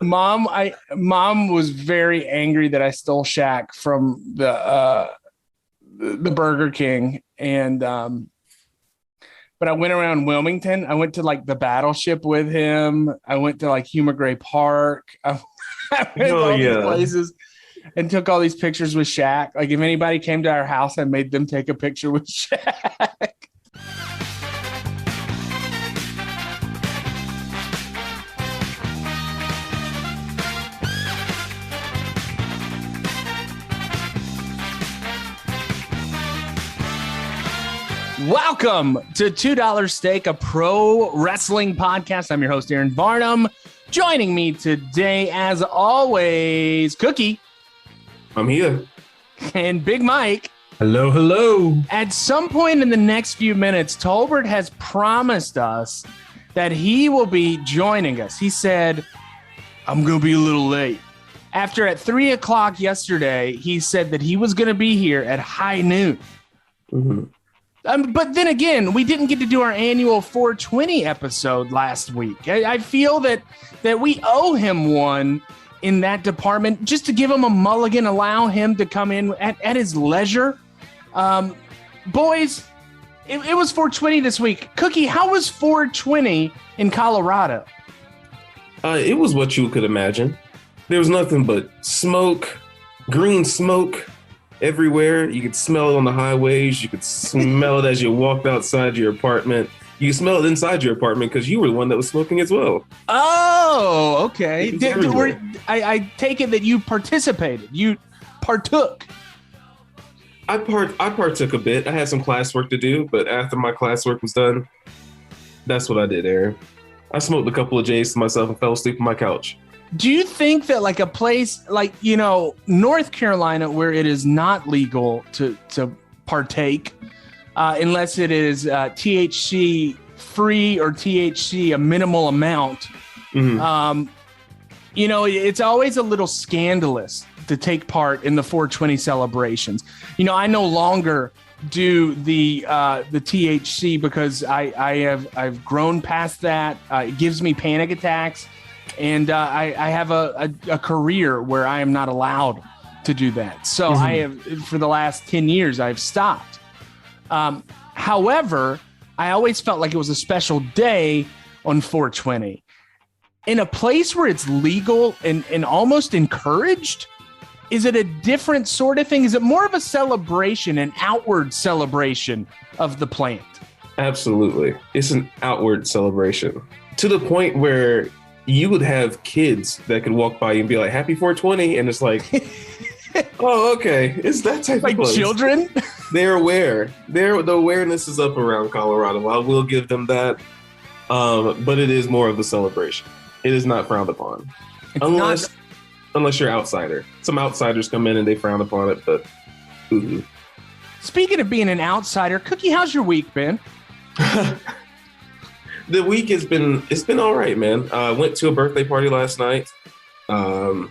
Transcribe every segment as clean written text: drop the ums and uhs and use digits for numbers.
Mom was very angry that I stole Shaq from the Burger King, and but I went around Wilmington. I went to like the Battleship with him. I went to like Huma Gray Park. I went to Hell all these yeah. places and took all these pictures with Shaq. Like if anybody came to our house, I made them take a picture with Shaq. Welcome to $2 Steak, a pro wrestling podcast. I'm your host, Aaron Varnum. Joining me today, as always, Cookie. I'm here. And Big Mike. Hello, hello. At some point in the next few minutes, Tolbert has promised us that he will be joining us. He said, I'm going to be a little late. After at 3 o'clock yesterday, he said that he was going to be here at high noon. Mm-hmm. But then again, we didn't get to do our annual 420 episode last week. I feel that we owe him one in that department, just to give him a mulligan, allow him to come in at his leisure. Boys, it was 420 this week. Cookie, how was 420 in Colorado? It was what you could imagine. There was nothing but smoke, green smoke everywhere. You could smell it on the highways. You could smell it as you walked outside your apartment. You could smell it inside your apartment because you were the one that was smoking as well. Oh, okay. I take it that you participated. You partook. I partook a bit. I had some classwork to do, but after my classwork was done, that's what I did, Aaron. I smoked a couple of J's to myself and fell asleep on my couch. Do you think that like a place like, North Carolina, where it is not legal to partake unless it is THC free or THC a minimal amount, Mm-hmm. It's always a little scandalous to take part in the 420 celebrations. I no longer do the THC because I've grown past that. It gives me panic attacks. And I have a career where I am not allowed to do that. So I have, for the last 10 years, I've stopped. However, I always felt like it was a special day on 420. In a place where it's legal and almost encouraged, is it a different sort of thing? Is it more of a celebration, an outward celebration of the plant? Absolutely. It's an outward celebration to the point where you would have kids that could walk by you and be like, happy 420. And it's like, oh, okay. It's that type like of place. Children? They're aware. The awareness is up around Colorado. I will give them that. But it is more of a celebration. It is not frowned upon. Unless you're outsider. Some outsiders come in and they frown upon it, but ooh. Speaking of being an outsider, Cookie, how's your week been? The week it's been all right, man. I went to a birthday party last night. Drank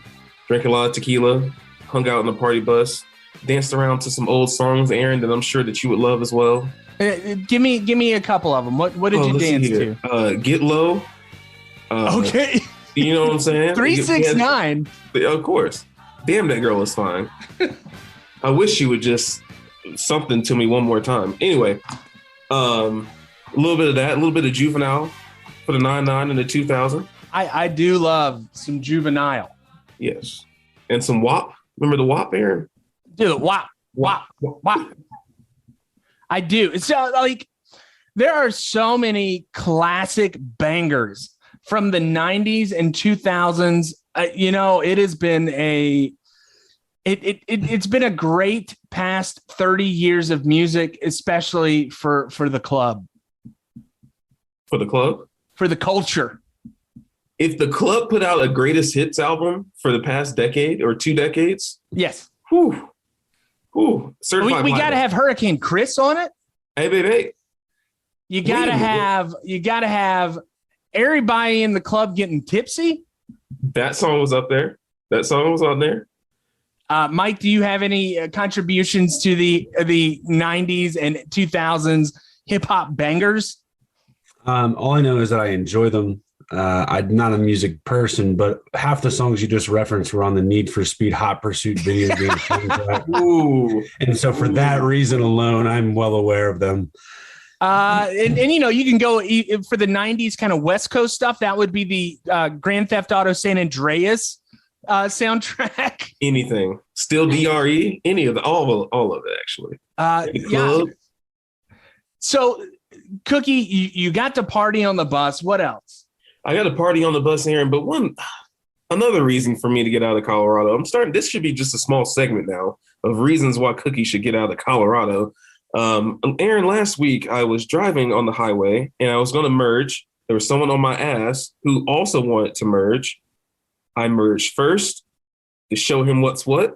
a lot of tequila, hung out in the party bus, danced around to some old songs, Aaron, that I'm sure that you would love as well. Give me a couple of them. What did you dance to? Get Low. Okay. You know what I'm saying? 369. Of course. Damn, that girl is fine. I wish she would just something to me one more time. Anyway, a little bit of that, a little bit of Juvenile for the 99 and the 2000. I do love some Juvenile. Yes. And some WAP. Remember the WAP, Aaron? Dude, WAP. I do. It's like there are so many classic bangers from the 90s and 2000s. It has been it's been a great past 30 years of music, especially for the club. For the club? For the culture. If the club put out a greatest hits album for the past decade or 2 decades, yes. Whew. Certified we got to have Hurricane Chris on it. Hey, baby. You got to have everybody in the club getting tipsy. That song was up there. That song was on there. Mike, do you have any contributions to the 90s and 2000s hip hop bangers? All I know is that I enjoy them. I'm not a music person, but half the songs you just referenced were on the Need for Speed Hot Pursuit video game soundtrack. Ooh. And so for that reason alone, I'm well aware of them. And you can go for the 90s kind of West Coast stuff. That would be the Grand Theft Auto San Andreas soundtrack. Anything. Still DRE? Any of the all of it actually. Yeah. So Cookie, you got to party on the bus. What else? I got a party on the bus, Aaron, but another reason for me to get out of Colorado. This should be just a small segment now of reasons why Cookie should get out of Colorado. Aaron, last week I was driving on the highway and I was going to merge. There was someone on my ass who also wanted to merge. I merged first to show him what's what.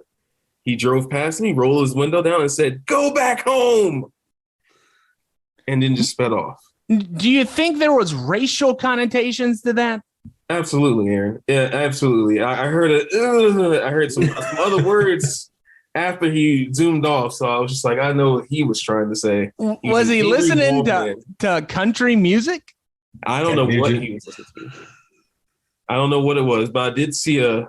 He drove past me, rolled his window down and said, "Go back home." And then just sped off. Do you think there was racial connotations to that? Absolutely, Aaron. Yeah, absolutely. I heard some other words after he zoomed off. So I was just like, I know what he was trying to say. Was he listening to country music? I don't know what he was listening to. I don't know what it was, but I did see a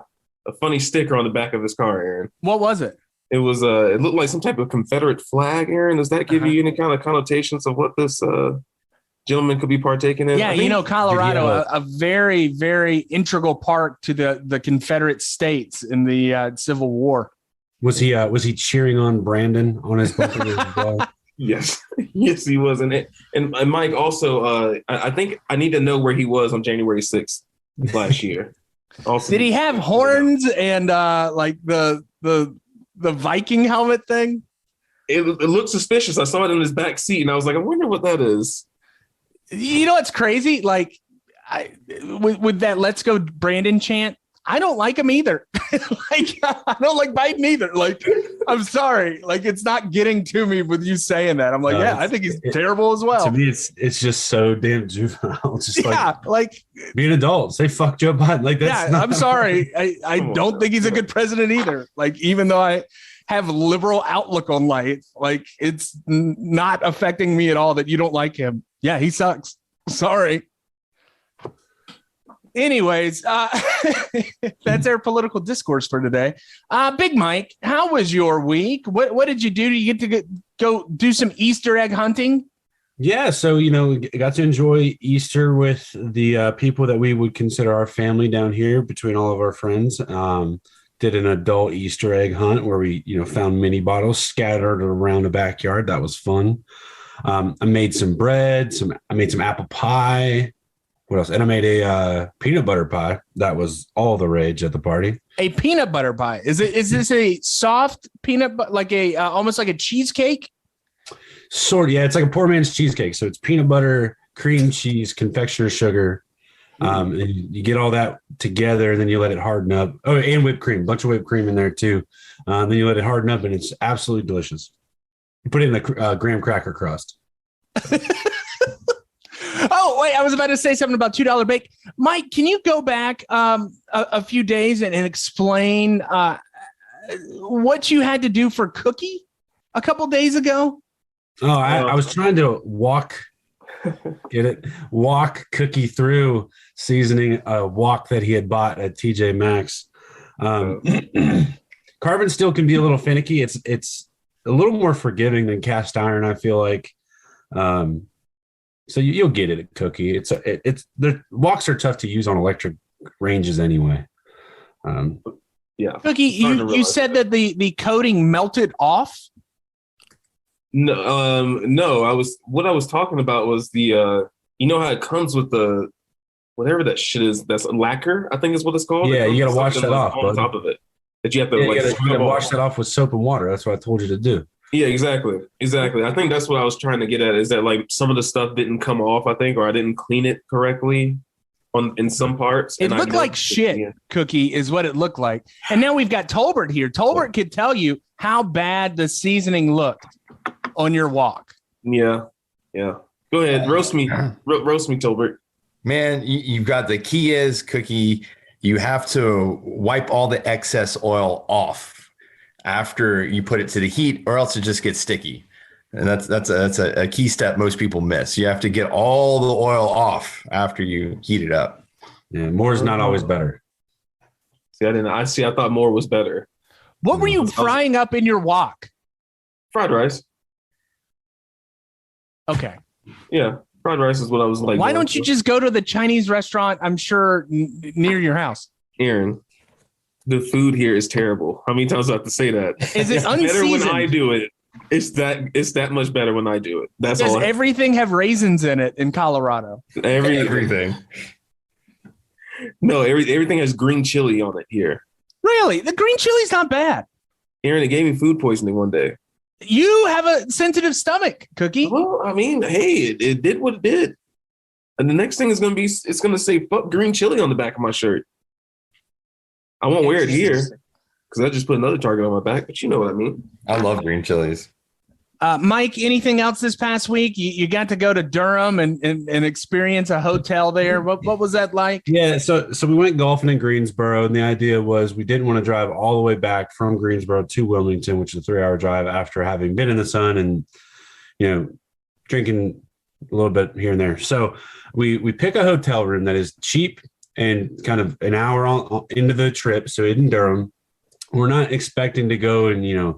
funny sticker on the back of his car, Aaron. What was it? It was it looked like some type of Confederate flag, Aaron. Does that give you any kind of connotations of what this gentleman could be partaking in? Yeah, Colorado, a very, very integral part to the Confederate States in the Civil War. Was he cheering on Brandon on his bumper as well? Yes, yes, he was. And Mike also, I think I need to know where he was on January 6th last year. Also, did he have horns and like the Viking helmet thing? It looked suspicious. I saw it in his back seat, and I was like, I wonder what that is. You know what's crazy? Like, with that "Let's Go Brandon" chant, I don't like him either. Like, I don't like Biden either. Like, I'm sorry. Like, it's not getting to me with you saying that. I'm like, I think he's terrible as well. To me, it's just so damn juvenile. It's just like be an adult. Say fuck Joe Biden. Like that's. Yeah, I'm sorry. I don't think he's a good president either. Like, even though I have liberal outlook on life, like it's not affecting me at all that you don't like him. Yeah, he sucks. Sorry. Anyways, that's our political discourse for today. Big Mike, how was your week? What did you do? Did you get to go do some Easter egg hunting? Yeah, so got to enjoy Easter with the people that we would consider our family down here between all of our friends. Did an adult Easter egg hunt where we found mini bottles scattered around the backyard. That was fun. I made some bread. I made some apple pie. What else? And I made a peanut butter pie. That was all the rage at the party. A peanut butter pie. Is this a soft peanut butter, like a almost like a cheesecake? Sort of, yeah. It's like a poor man's cheesecake. So it's peanut butter, cream cheese, confectioner's sugar. And you get all that together, and then you let it harden up. Oh, and whipped cream. A bunch of whipped cream in there too. Then you let it harden up, and it's absolutely delicious. You put it in a graham cracker crust. Oh, wait, I was about to say something about $2 bake. Mike, can you go back a few days and explain what you had to do for Cookie a couple days ago? Oh, I was trying to walk Cookie through seasoning a wok that he had bought at TJ Maxx. Carbon steel can be a little finicky. It's a little more forgiving than cast iron, I feel like. So you'll get it at Cookie. It's the woks are tough to use on electric ranges anyway. Yeah. Cookie, you said that the coating melted off? No, what I was talking about was the how it comes with the whatever that shit is, that's lacquer, I think is what it's called. Yeah, you gotta wash that off on top of it. That you have to you gotta wash that off with soap and water. That's what I told you to do. Yeah, exactly. I think that's what I was trying to get at, is that like some of the stuff didn't come off, I think, or I didn't clean it correctly in some parts. It looked like shit, Cookie, is what it looked like. And now we've got Tolbert here. Tolbert could tell you how bad the seasoning looked on your wok. Yeah. Go ahead. Roast me, Tolbert. Man, you've got the key is, Cookie, you have to wipe all the excess oil off after you put it to the heat, or else it just gets sticky. And that's a key step most people miss. You have to get all the oil off after you heat it up. Yeah, more is not always better. See, I thought more was better. What were you frying up in your wok? Fried rice. Okay. Yeah, fried rice is what I was like. Why don't you just go to the Chinese restaurant, I'm sure, near your house? Aaron, the food here is terrible. How many times do I have to say that? Is it unseasoned? Better when I do it. It's that much better when I do it. That's all. Does everything have raisins in it in Colorado? Everything. No, everything has green chili on it here. Really? The green chili's not bad. Aaron, it gave me food poisoning one day. You have a sensitive stomach, Cookie. Well, I mean, hey, it did what it did. And the next thing is going to be, it's going to say fuck green chili on the back of my shirt. I won't wear it here because I just put another target on my back, but you know what I mean. I love green chilies. Mike, anything else this past week? You got to go to Durham and experience a hotel there. What was that like? Yeah, so we went golfing in Greensboro, and the idea was we didn't want to drive all the way back from Greensboro to Wilmington, which is a 3-hour drive after having been in the sun and, drinking a little bit here and there. So we pick a hotel room that is cheap and kind of an hour into the trip. So in Durham, we're not expecting to go and,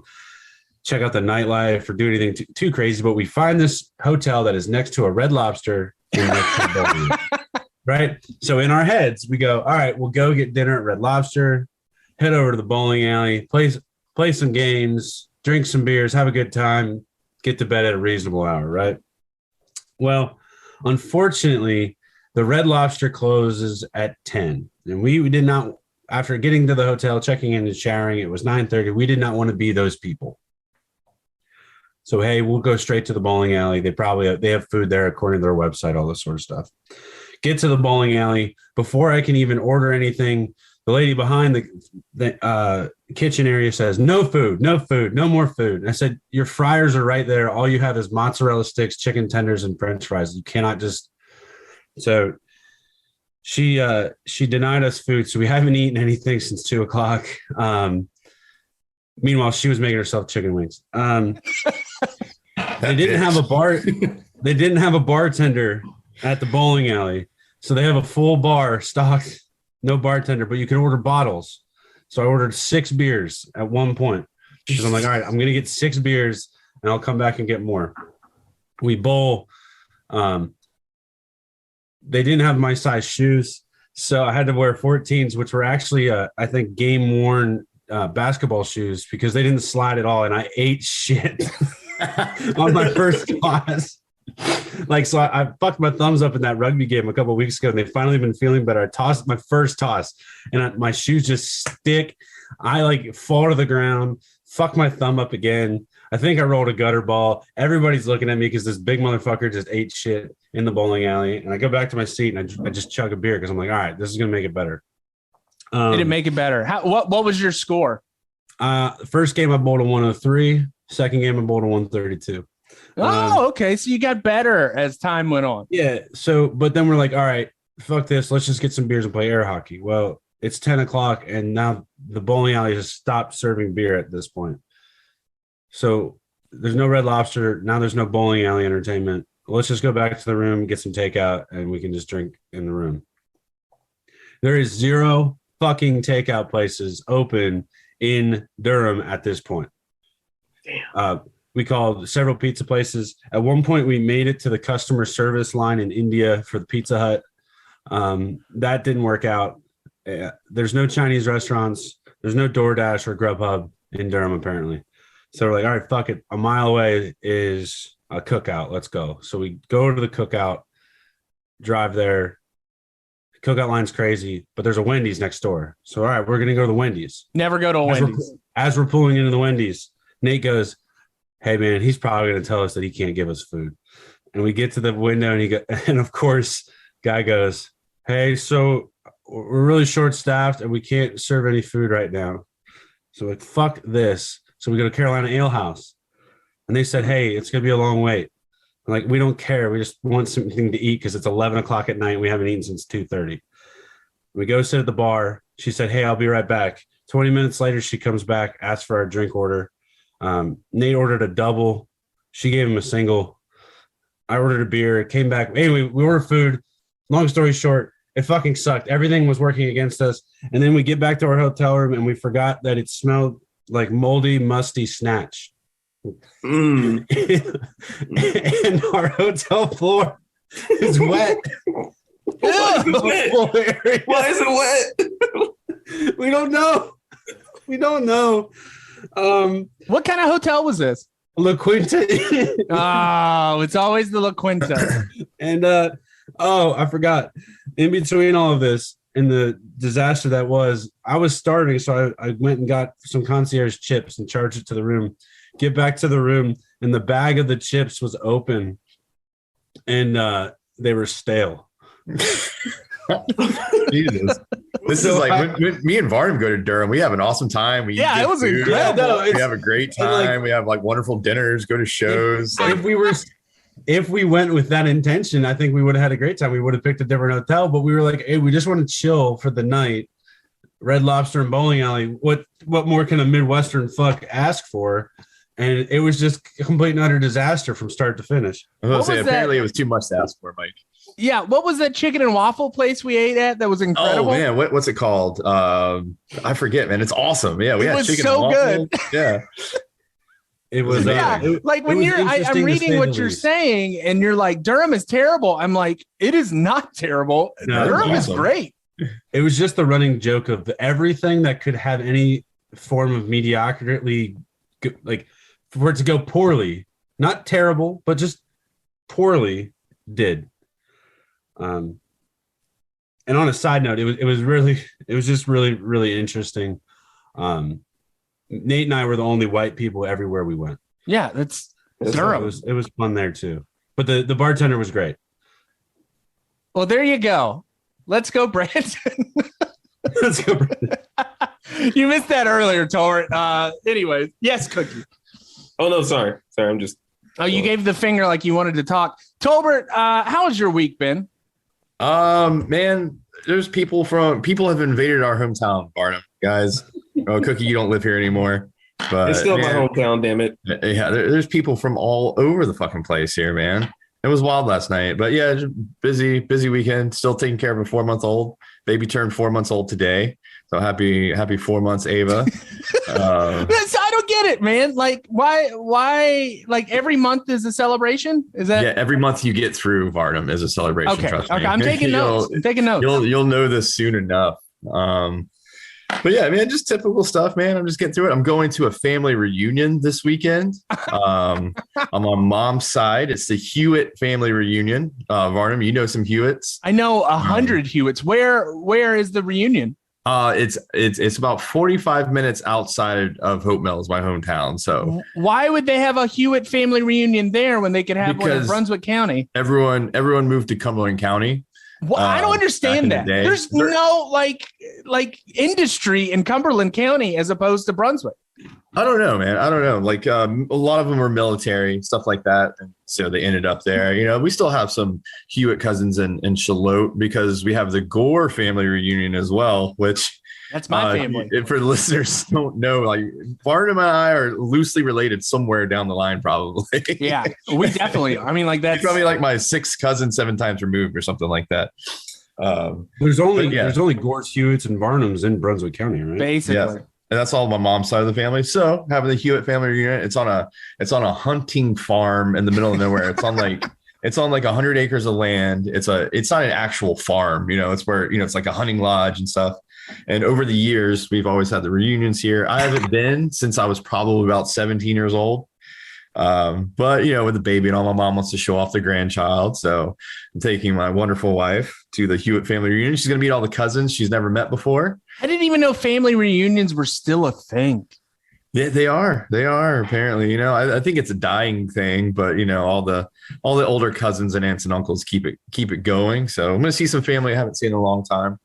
check out the nightlife or do anything too crazy, but we find this hotel that is next to a Red Lobster right? So in our heads, we go, all right, we'll go get dinner at Red Lobster, head over to the bowling alley, play some games, drink some beers, have a good time, get to bed at a reasonable hour, right? Well, unfortunately, the Red Lobster closes at 10, and we did not, after getting to the hotel, checking in and showering, it was 9:30. We did not want to be those people. So, hey, we'll go straight to the bowling alley. They have food there according to their website, all this sort of stuff. Get to the bowling alley. Before I can even order anything, the lady behind the kitchen area says, no food, no more food. And I said, your fryers are right there. All you have is mozzarella sticks, chicken tenders, and French fries. You cannot just. So she denied us food. So we haven't eaten anything since 2:00. Meanwhile, she was making herself chicken wings. They didn't have a bar. They didn't have a bartender at the bowling alley. So they have a full bar stocked, no bartender, but you can order bottles. So I ordered 6 beers at one point because I'm like, all right, I'm going to get 6 beers and I'll come back and get more. We bowl. They didn't have my size shoes. So I had to wear 14s, which were actually, I think, game worn basketball shoes because they didn't slide at all. And I ate shit on my first toss. So I fucked my thumbs up in that rugby game a couple of weeks ago, and they've finally been feeling better. I tossed my first toss, and my shoes just stick. I fall to the ground, fuck my thumb up again. I think I rolled a gutter ball. Everybody's looking at me because this big motherfucker just ate shit in the bowling alley. And I go back to my seat, and I just chug a beer because I'm like, all right, this is going to make it better. Did it make it better? What was your score? First game I bowled a 103. Second game I bowled a 132. Okay. So you got better as time went on. Yeah. So, but then we're like, all right, fuck this. Let's just get some beers and play air hockey. Well, it's 10:00 and now the bowling alley has stopped serving beer at this point. So there's no Red Lobster. Now there's no bowling alley entertainment. Let's just go back to the room, get some takeout, and we can just drink in the room. There is 0 fucking takeout places open in Durham at this point. Damn. We called several pizza places. At one point, we made it to the customer service line in India for the Pizza Hut. That didn't work out. There's no Chinese restaurants. There's no DoorDash or Grubhub in Durham, apparently. So we're like, all right, fuck it. A mile away is a cookout. Let's go. So we go to the cookout, drive there. The cookout line's crazy, but there's a Wendy's next door. So, all right, we're going to go to the Wendy's. Never go to a Wendy's. As we're pulling into the Wendy's, Nate goes, hey, man, he's probably going to tell us that he can't give us food. And we get to the window, and of course, guy goes, hey, so we're really short-staffed, and we can't serve any food right now. So like, fuck this. So we go to Carolina Ale House, and they said, hey, it's going to be a long wait. I'm like, we don't care. We just want something to eat because it's 11:00 at night. We haven't eaten since 2:30. We go sit at the bar. She said, hey, I'll be right back. 20 minutes later, she comes back, asks for our drink order. Nate ordered a double. She gave him a single. I ordered a beer. It came back. Anyway, we ordered food. Long story short, It fucking sucked. Everything was working against us. And then we get back to our hotel room and we forgot that it smelled like moldy, musty snatch. And our hotel floor is wet. Why is it wet? We don't know. What kind of hotel was this? La Quinta. Oh, it's always the La Quinta. And I forgot. In between all of this and the disaster that was, I was starving, so I went and got some concierge chips and charged it to the room. Get back to the room, and the bag of the chips was open, and they were stale. Jesus. This is like when me and Varnum go to Durham. We have an awesome time. We Yeah, it was incredible. We have a great time. We have like wonderful dinners, go to shows. If we went with that intention, I think we would have had a great time. We would have picked a different hotel, but we were like, hey, we just want to chill for the night. Red Lobster and bowling alley. What more can a Midwestern fuck ask for? And it was just a complete and utter disaster from start to finish. I was going to say, apparently it was too much to ask for, Mike. Yeah, what was that chicken and waffle place we ate at that was incredible? Oh man, what's it called? I forget, man. It's awesome. Yeah, we had chicken and waffle. Good. Yeah. It was like when I'm reading what you're saying and you're like, Durham is terrible. I'm like, it is not terrible. No, Durham is great. It was just the running joke of everything that could have any form of mediocrity, like for it to go poorly, not terrible, but just poorly did. And on a side note, it was just really interesting. Nate and I were the only white people everywhere we went. Yeah, that's Durham. It was fun there too. But the bartender was great. Well, there you go. Let's go, Brandon. Let's go, Brandon. You missed that earlier, Tolbert. Anyways, yes, Cookie. Oh no, sorry. I'm just. Oh, you gave the finger like you wanted to talk. Tolbert, how has your week been? Man, there's people have invaded our hometown, Barnum, guys. Oh, Cookie, you don't live here anymore. But it's still my hometown, damn it. Yeah, there's people from all over the fucking place here, man. It was wild last night, but yeah, just busy weekend. Still taking care of a 4-month-old. Baby turned 4 months old today. So happy 4 months, Ava. I don't get it, man. Like, why? Like every month is a celebration? Is that? Yeah, every month you get through Varnum is a celebration. Okay, trust me. I'm taking notes. You'll know this soon enough. But yeah, man, just typical stuff, man. I'm just getting through it. I'm going to a family reunion this weekend. I'm on mom's side. It's the Hewitt family reunion. Varnum, you know some Hewitts. I know 100 Hewitts. Where is the reunion? It's about 45 minutes outside of Hope Mills, my hometown. So why would they have a Hewitt family reunion there when they could have one in Brunswick County? Everyone moved to Cumberland County. Well, I don't understand that. There's no like industry in Cumberland County as opposed to Brunswick. I don't know, man. I don't know. Like a lot of them are military, stuff like that. And so they ended up there. You know, we still have some Hewitt cousins in Charlotte because we have the Gore family reunion as well, which that's my family. For the listeners who don't know, like Barnum and I are loosely related somewhere down the line, probably. Yeah, we definitely are. I mean, like that's probably like my 6th cousin 7 times removed or something like that. There's only Gores, Hewitts, and Barnums in Brunswick County, right? Basically. Yeah. And that's all my mom's side of the family. So having the Hewitt family reunion, it's on a hunting farm in the middle of nowhere. It's on like 100 acres of land. It's not an actual farm, you know, it's where, you know, it's like a hunting lodge and stuff. And over the years, we've always had the reunions here. I haven't been since I was probably about 17 years old. But you know, with the baby and all, my mom wants to show off the grandchild. So I'm taking my wonderful wife to the Hewitt family reunion. She's going to meet all the cousins she's never met before. I didn't even know family reunions were still a thing. Yeah, they are apparently, you know, I think it's a dying thing, but you know, all the older cousins and aunts and uncles keep it going. So I'm going to see some family I haven't seen in a long time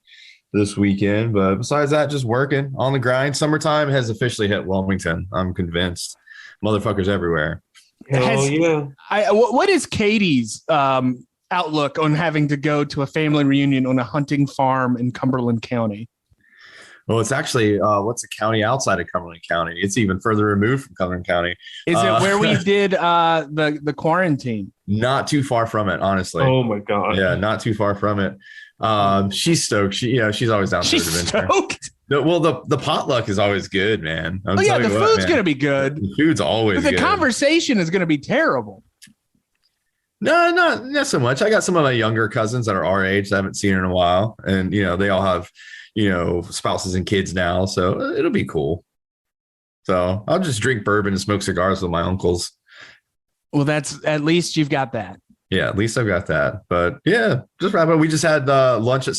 this weekend. But besides that, just working on the grind. Summertime has officially hit Wilmington. I'm convinced. Motherfuckers everywhere. Yeah. What is Katie's outlook on having to go to a family reunion on a hunting farm in Cumberland County? Well, it's actually what's the county outside of Cumberland County? It's even further removed from Cumberland County. Is it where we did the quarantine? Not too far from it, honestly. Oh my God. Yeah, not too far from it. She's stoked. She's always down for She's adventure. stoked. Well, the potluck is always good, man. Oh yeah, the food's gonna be good. The food's always But the good. conversation is gonna be terrible. No, not so much. I got some of my younger cousins that are our age that I haven't seen in a while, and they all have spouses and kids now, so it'll be cool. So I'll just drink bourbon and smoke cigars with my uncles. Well, that's at least you've got that. Yeah, at least I've got that. But yeah, just wrap up. We just had brunch at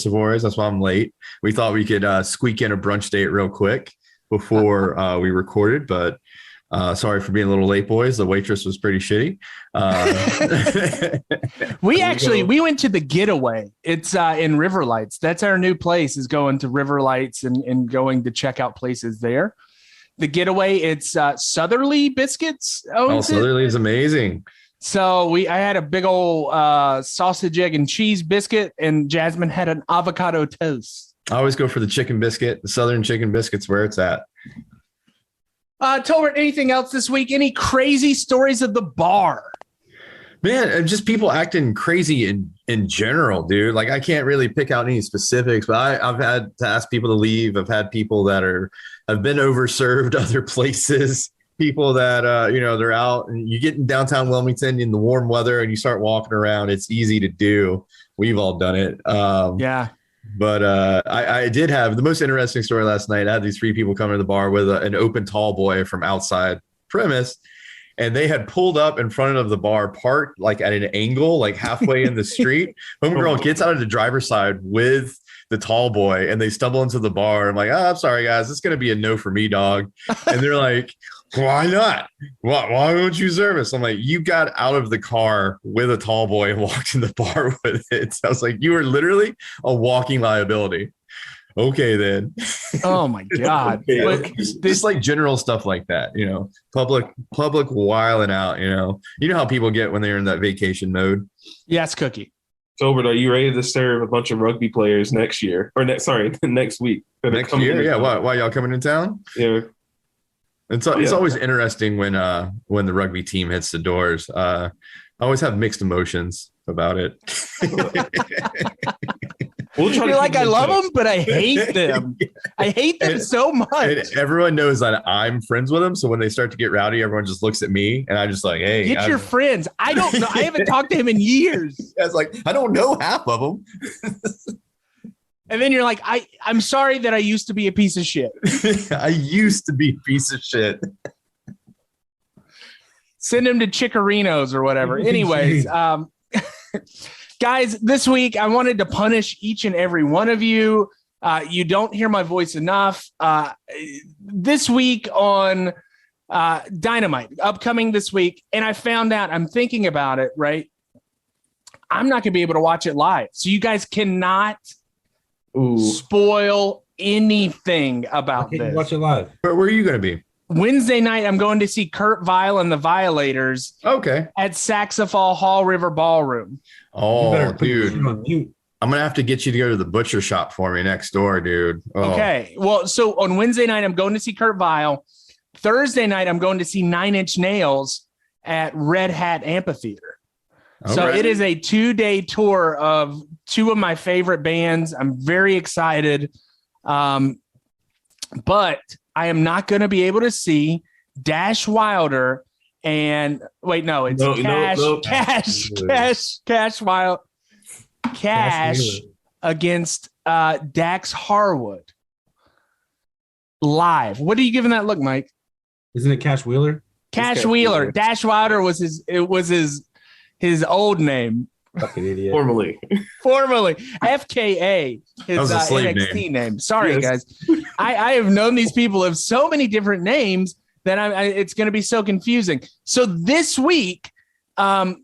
Savoy's. That's why I'm late. We thought we could squeak in a brunch date real quick before we recorded, but sorry for being a little late, boys. The waitress was pretty shitty. We went to the Getaway. It's in River Lights. That's our new place, is going to River Lights and going to check out places there. The Getaway, it's Southerly Biscuits. Southerly is amazing. So I had a big old sausage, egg, and cheese biscuit, and Jasmine had an avocado toast. I always go for the chicken biscuit. The Southern chicken biscuit's where it's at. Tolbert, anything else this week? Any crazy stories of the bar? Man, just people acting crazy in general, dude. Like, I can't really pick out any specifics, but I've had to ask people to leave. I've had people that have been overserved other places. People that they're out, and you get in downtown Wilmington in the warm weather and you start walking around. It's easy to do. We've all done it. Yeah. But I did have the most interesting story last night. I had these 3 people come to the bar with an open tall boy from outside premise, and they had pulled up in front of the bar, parked like at an angle, like halfway in the street. Homegirl gets out of the driver's side with the tall boy, and they stumble into the bar. I'm like, I'm sorry, guys. It's going to be a no for me, dog. And they're like, why not? Why won't you serve us? I'm like, you got out of the car with a tall boy and walked in the bar with it. So I was like, you are literally a walking liability. Okay, then. Oh my God. Okay. Just like general stuff like that, public wiling out, you know how people get when they're in that vacation mode. Yes, Cookie. Tolbert, are you ready to serve a bunch of rugby players next year next week? Next year? Yeah. Why y'all coming in town? Yeah. It's always interesting when the rugby team hits the doors. I always have mixed emotions about it. You're like, I love them, but I hate them. I hate them so much. And everyone knows that I'm friends with them. So when they start to get rowdy, everyone just looks at me, and I'm just like, hey. Get your friends. I don't know. I haven't talked to him in years. I was like, I don't know half of them. And then you're like, I'm sorry that I used to be a piece of shit. I used to be a piece of shit. Send him to Chickerinos or whatever. Anyways, guys, this week I wanted to punish each and every one of you. You don't hear my voice enough. This week on Dynamite, upcoming this week, and I found out, I'm thinking about it, right? I'm not going to be able to watch it live. So you guys cannot spoil anything about this. Watch it live. Where are you going to be? Wednesday night, I'm going to see Kurt Vile and the Violators. Okay. At Saxophal Hall River Ballroom. Oh, dude. I'm going to have to get you to go to the butcher shop for me next door, dude. Oh. Okay. Well, so on Wednesday night, I'm going to see Kurt Vile. Thursday night, I'm going to see 9 Inch Nails at Red Hat Amphitheater. Okay. So it is a 2-day tour of 2 of my favorite bands. I'm very excited. But I am not going to be able to see Dash Wilder and Cash against Dax Harwood live. What are you giving that look, Mike? Isn't it Cash Wheeler? Cash Wheeler. Dash Wilder was his old name. Fucking idiot. Formerly FKA, his NXT name. Sorry, guys. I have known these people of so many different names that it's going to be so confusing. So this week, I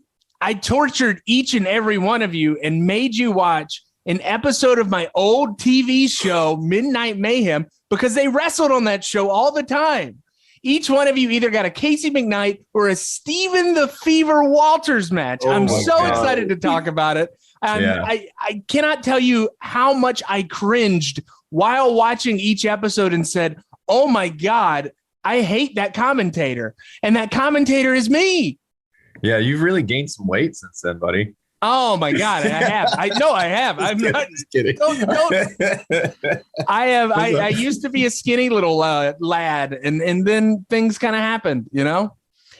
tortured each and every one of you and made you watch an episode of my old TV show, Midnight Mayhem, because they wrestled on that show all the time. Each one of you either got a Casey McKnight or a Stephen the Fever Walters match. I'm so excited to talk about it. I cannot tell you how much I cringed while watching each episode and said, oh my God, I hate that commentator. And that commentator is me. Yeah, you've really gained some weight since then, buddy. Oh my God, I have. I have. I'm not just kidding. I have. I used to be a skinny little lad, and then things kind of happened, you know.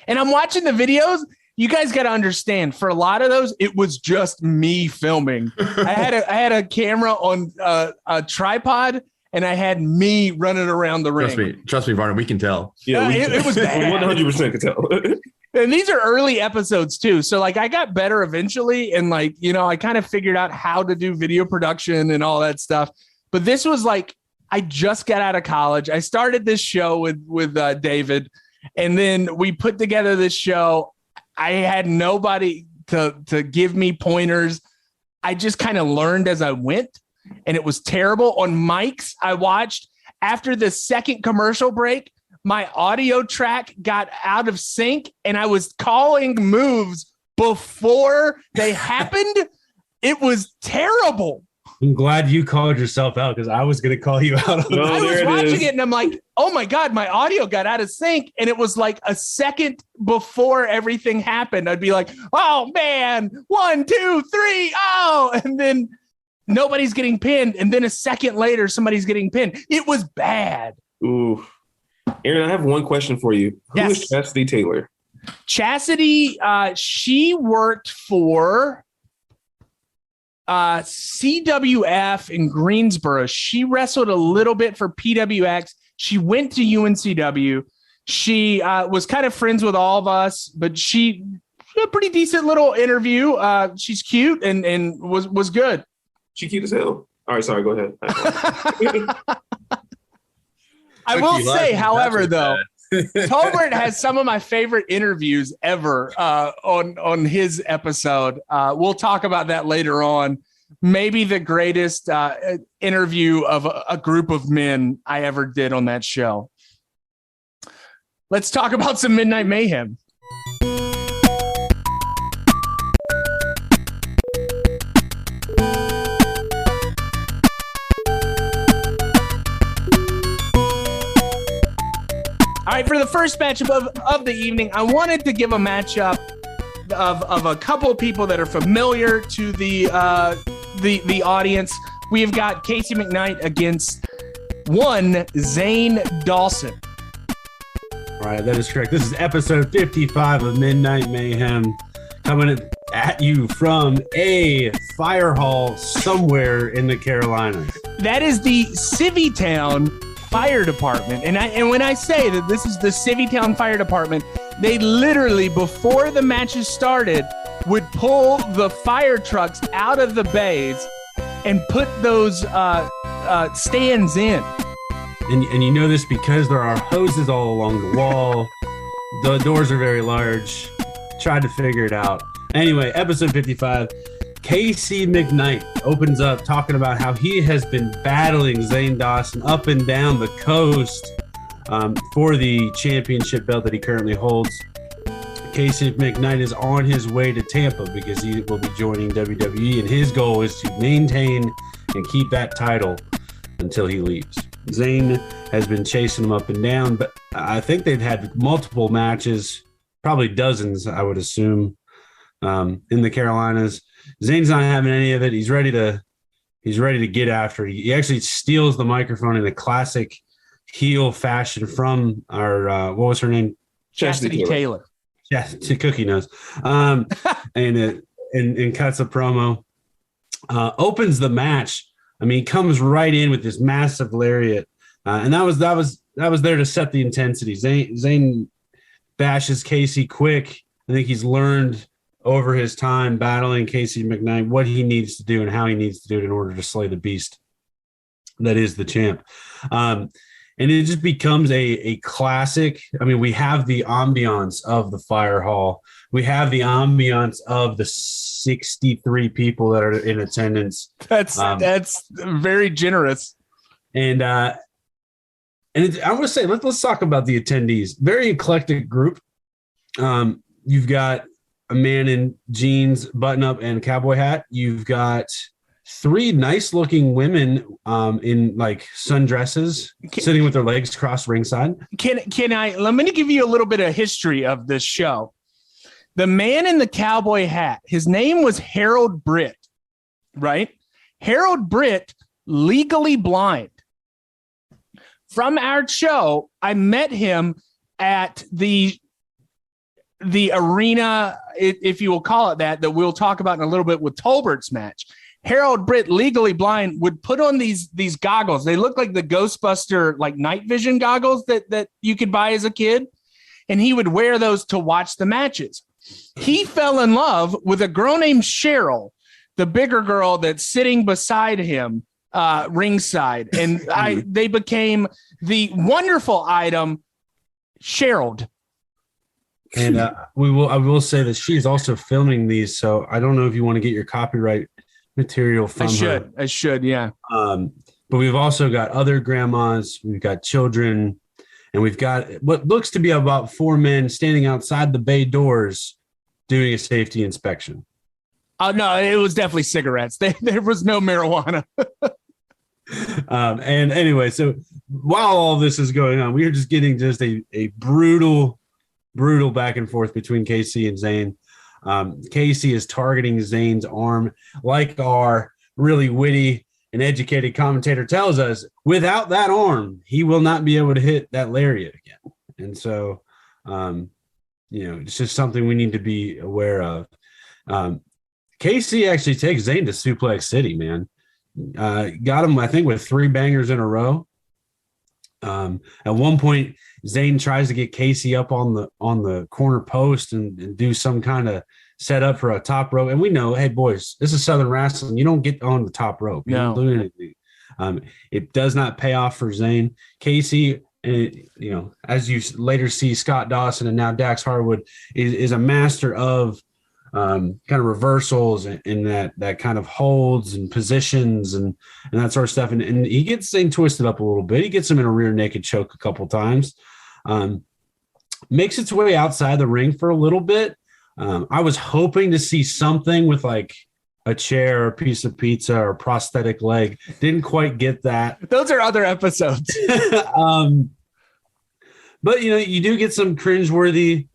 And I'm watching the videos. You guys got to understand. For a lot of those, it was just me filming. I had a camera on a tripod, and I had me running around the ring. Trust me, Varner. We can tell. Yeah, it was bad. 100% could tell. And these are early episodes too. So like I got better eventually. And like, you know, I kind of figured out how to do video production and all that stuff. But this was like, I just got out of college. I started this show with David, and then we put together this show. I had nobody to give me pointers. I just kind of learned as I went, and it was terrible. On mics, I watched after the second commercial break, my audio track got out of sync, and I was calling moves before they happened. It was terrible. I'm glad you called yourself out, because I was going to call you out. I was watching it and I'm like, oh my God, my audio got out of sync. And it was like a second before everything happened. I'd be like, oh man, 1, 2, 3. Oh, and then nobody's getting pinned. And then a second later, somebody's getting pinned. It was bad. Ooh. Aaron, I have one question for you. Who is Chastity Taylor? Chastity, she worked for CWF in Greensboro. She wrestled a little bit for PWX. She went to UNCW. She was kind of friends with all of us, but she a pretty decent little interview. She's cute and was good. She cute as hell. All right, sorry, go ahead. I will say, however, though, Tolbert has some of my favorite interviews ever on his episode. We'll talk about that later on. Maybe the greatest interview of a group of men I ever did on that show. Let's talk about some Midnight Mayhem. All right, for the first matchup of the evening, I wanted to give a matchup of a couple of people that are familiar to the audience. We've got Casey McKnight against one Zane Dawson. All right, that is correct. This is episode 55 of Midnight Mayhem, coming at you from a fire hall somewhere in the Carolinas. That is the Civvytown Fire Department. And when I say that this is the Civvytown Fire Department, they literally, before the matches started, would pull the fire trucks out of the bays and put those stands in. And you know this because there are hoses all along the wall. The doors are very large. Tried to figure it out. Anyway, episode 55. Casey McKnight opens up talking about how he has been battling Zane Dawson up and down the coast for the championship belt that he currently holds. Casey McKnight is on his way to Tampa because he will be joining WWE, and his goal is to maintain and keep that title until he leaves. Zane has been chasing him up and down, but I think they've had multiple matches, probably dozens, I would assume, in the Carolinas. Zane's not having any of it. He's ready to get after it. He actually steals the microphone in a classic heel fashion from our what was her name? Chastity Taylor. Yeah, to Cookie Nose. And cuts a promo. Opens the match. I mean, he comes right in with this massive lariat, and that was there to set the intensity. Zane bashes Casey quick. I think he's learned over his time battling Casey McKnight what he needs to do and how he needs to do it in order to slay the beast that is the champ. And it just becomes a classic. I mean, we have the ambiance of the fire hall. We have the ambiance of the 63 people that are in attendance. That's very generous. And I want to say, let's talk about the attendees. Very eclectic group. You've got a man in jeans, button-up, and cowboy hat. You've got 3 nice-looking women in like sundresses, sitting with their legs crossed ringside. Let me give you a little bit of history of this show. The man in the cowboy hat, his name was Harold Britt, right? Harold Britt, legally blind. From our show, I met him at the arena, if you will call it that we'll talk about in a little bit with Tolbert's match. Harold Britt, legally blind, would put on these goggles. They look like the Ghostbuster like night vision goggles that you could buy as a kid, and he would wear those to watch the matches. He fell in love with a girl named Cheryl, the bigger girl that's sitting beside him ringside, and they became the wonderful item Cheryl. And I will say that she's also filming these, so I don't know if you want to get your copyright material from her. I should, yeah. But we've also got other grandmas, we've got children, and we've got what looks to be about 4 men standing outside the bay doors doing a safety inspection. Oh, no, it was definitely cigarettes. There was no marijuana. And anyway, so while all this is going on, we are just getting a brutal back and forth between KC and Zane. KC is targeting Zane's arm like our really witty and educated commentator tells us. Without that arm, he will not be able to hit that lariat again. And so, it's just something we need to be aware of. KC actually takes Zane to Suplex City, man. Got him, I think, with 3 bangers in a row. At one point, Zane tries to get Casey up on the corner post and do some kind of setup for a top rope. And we know, hey, boys, this is Southern wrestling. You don't get on the top rope. You don't do anything. It does not pay off for Zane. Casey, as you later see, Scott Dawson and now Dax Harwood is a master of kind of reversals and that kind of holds and positions and that sort of stuff. And he gets Zane twisted up a little bit. He gets him in a rear naked choke a couple times. Makes its way outside the ring for a little bit. I was hoping to see something with like a chair or a piece of pizza or a prosthetic leg. Didn't quite get that. Those are other episodes. But you do get some cringeworthy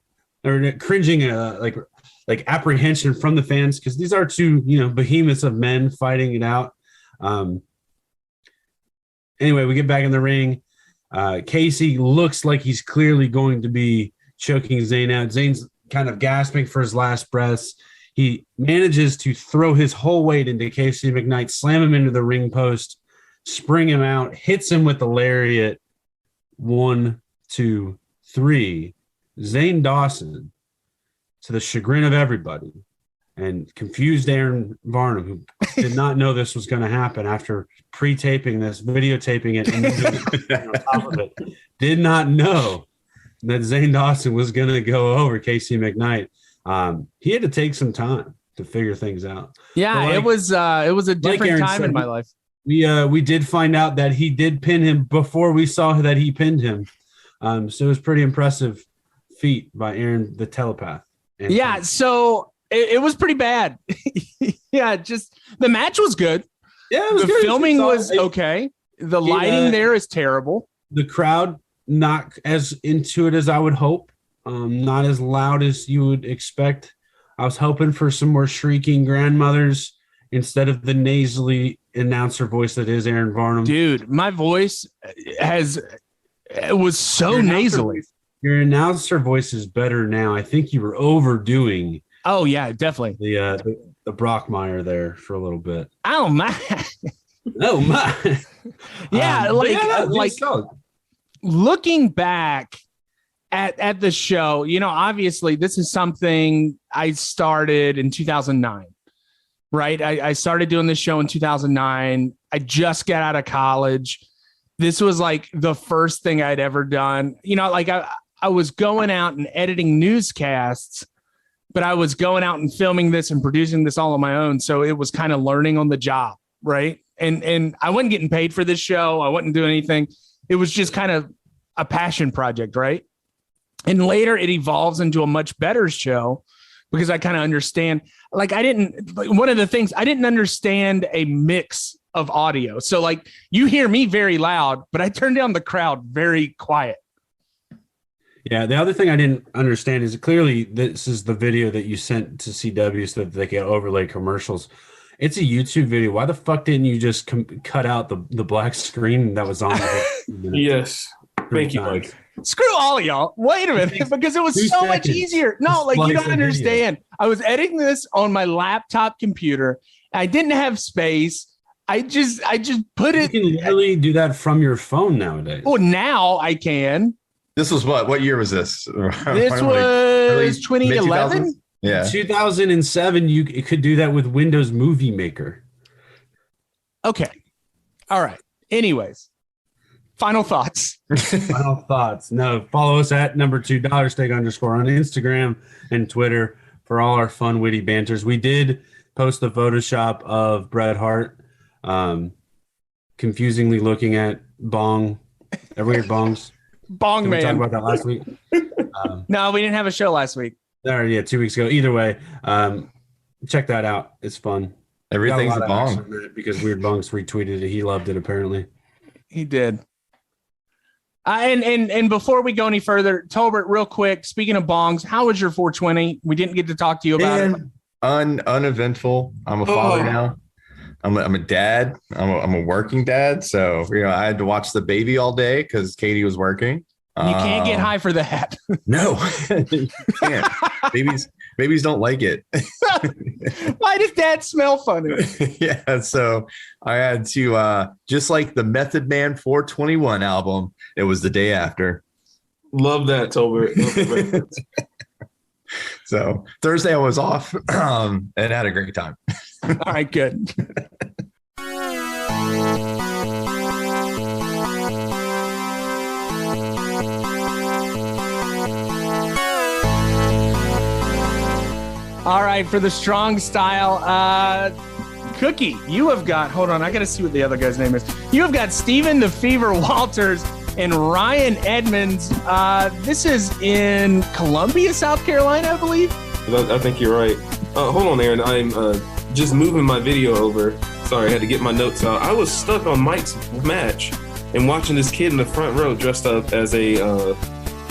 or cringing like apprehension from the fans, because these are 2 behemoths of men fighting it out. Anyway, we get back in the ring. Casey looks like he's clearly going to be choking Zane out. Zane's kind of gasping for his last breaths. He manages to throw his whole weight into Casey McKnight, slam him into the ring post, spring him out, hits him with the lariat. 1, 2, 3. Zane Dawson, to the chagrin of everybody and confused Aaron Varnum, who did not know this was going to happen after pre-taping this, videotaping it, and on top of it, did not know that Zane Dawson was going to go over Casey McKnight. He had to take some time to figure things out. Yeah, it was a different time in my life. We did find out that he did pin him before we saw that he pinned him. So it was pretty impressive feat by Aaron the telepath. Yeah, so it was pretty bad. Yeah, just the match was good. Yeah, it was the good. Filming was okay. The lighting there is terrible. The crowd not as into it as I would hope. Not as loud as you would expect. I was hoping for some more shrieking grandmothers instead of the nasally announcer voice that is Aaron Varnum. Dude, my voice was so nasally. Your announcer voice is better now. I think you were overdoing. Oh yeah, definitely. The Brockmeyer there for a little bit. Oh my. Oh my. Yeah, looking back at the show, obviously this is something I started in 2009, right? I started doing this show in 2009. I just got out of college. This was like the first thing I'd ever done. I was going out and editing newscasts, but I was going out and filming this and producing this all on my own. So it was kind of learning on the job, right? And I wasn't getting paid for this show. I wasn't doing anything. It was just kind of a passion project, right? And later it evolves into a much better show because I kind of understand. One of the things, I didn't understand a mix of audio. So you hear me very loud, but I turn down the crowd very quiet. Yeah, the other thing I didn't understand is clearly this is the video that you sent to CW so that they can overlay commercials. It's a YouTube video. Why the fuck didn't you just cut out the black screen that was on? Yes. Thank you, Mike. Screw all of y'all. Wait a minute, because it was so much easier. No, like you don't understand. I was editing this on my laptop computer. I didn't have space. I just put it. You can literally do that from your phone nowadays. Well, now I can. This was what year was this? This was 2011. Yeah. 2007, you could do that with Windows Movie Maker. Okay. All right. Anyways, final thoughts. Final thoughts. No, follow us at #2 $steak_ on Instagram and Twitter for all our fun, witty banters. We did post the Photoshop of Bret Hart, confusingly looking at weird bongs. Bong Did man. we talk about that last week? No, we didn't have a show last week. Yeah, 2 weeks ago. Either way, check that out. It's fun. Everything's a Got lot of bong. action on it because Weird Bongs retweeted it. He loved it apparently. He did. And before we go any further, Tolbert, real quick, speaking of bongs, how was your 420? We didn't get to talk to you about it. Uneventful. I'm a father now. I'm a dad. I'm a working dad. So, I had to watch the baby all day because Katie was working. You can't get high for that. No, you can't. Babies don't like it. Why does dad smell funny? Yeah. So I had to, just like the Method Man 421 album, it was the day after. Love that, Tolbert. So Thursday I was off and had a great time. All right, good. All right, for the strong style, Cookie, you have got, hold on, I got to see what the other guy's name is. You have got Stephen the Fever Walters and Ryan Edmunds. This is in Columbia, South Carolina, I believe. I think you're right. Hold on, Aaron. I'm just moving my video over. Sorry, I had to get my notes out. I was stuck on Mike's match and watching this kid in the front row dressed up as a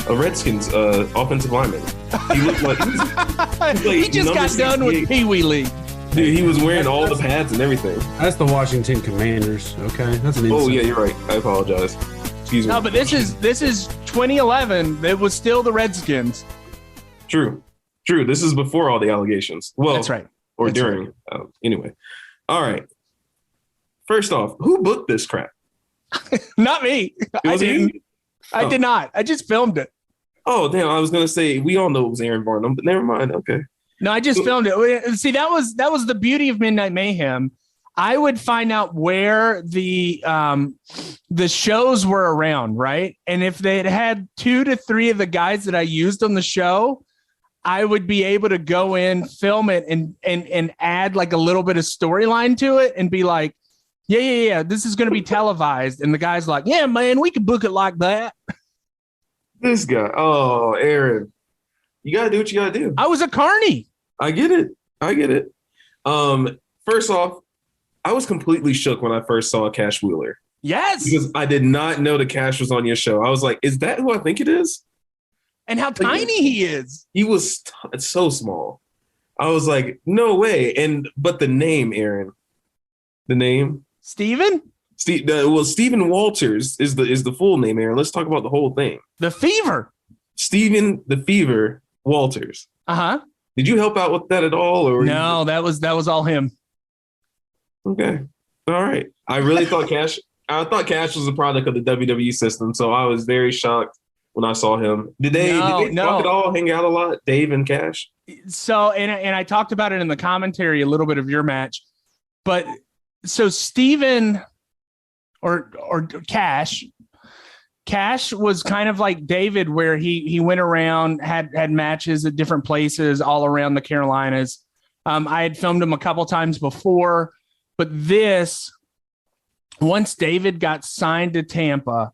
Redskins offensive lineman. He looked like he just got done with Pee Wee League. Dude, he was wearing all the pads and everything. That's the Washington Commanders. Okay, that's an insult. Oh yeah, you're right. I apologize. Excuse me. No, but this is 2011. It was still the Redskins. True. This is before all the allegations. Well, that's right. Or that's during. Right. Anyway. All right. First off, who booked this crap? Not me. I didn't. I did not. I just filmed it. Oh, damn. I was going to say, we all know it was Aaron Barnum, but never mind. Okay. No, I just filmed it. See, that was the beauty of Midnight Mayhem. I would find out where the shows were around, right? And if they had 2 to 3 of the guys that I used on the show, I would be able to go in, film it, and add like a little bit of storyline to it and be like, yeah, this is going to be televised. And the guy's like, yeah, man, we could book it like that. This guy. Oh, Aaron. You got to do what you got to do. I was a carny. I get it. First off, I was completely shook when I first saw Cash Wheeler. Yes. Because I did not know the Cash was on your show. I was like, is that who I think it is? And how tiny he is. He was so small. I was like, no way. But the name, Aaron. The name? Steven? Stephen Walters is the full name, Aaron. Let's talk about the whole thing. The Fever. Stephen the Fever Walters. Uh-huh. Did you help out with that at all? Or no, that was all him. Okay. All right. I really thought Cash was a product of the WWE system, so I was very shocked when I saw him. Did they talk at all, hang out a lot, Dave and Cash? So, and I talked about it in the commentary a little bit of your match, but so Steven or Cash was kind of like David, where he went around, had matches at different places all around the Carolinas. I had filmed him a couple times before, but once David got signed to Tampa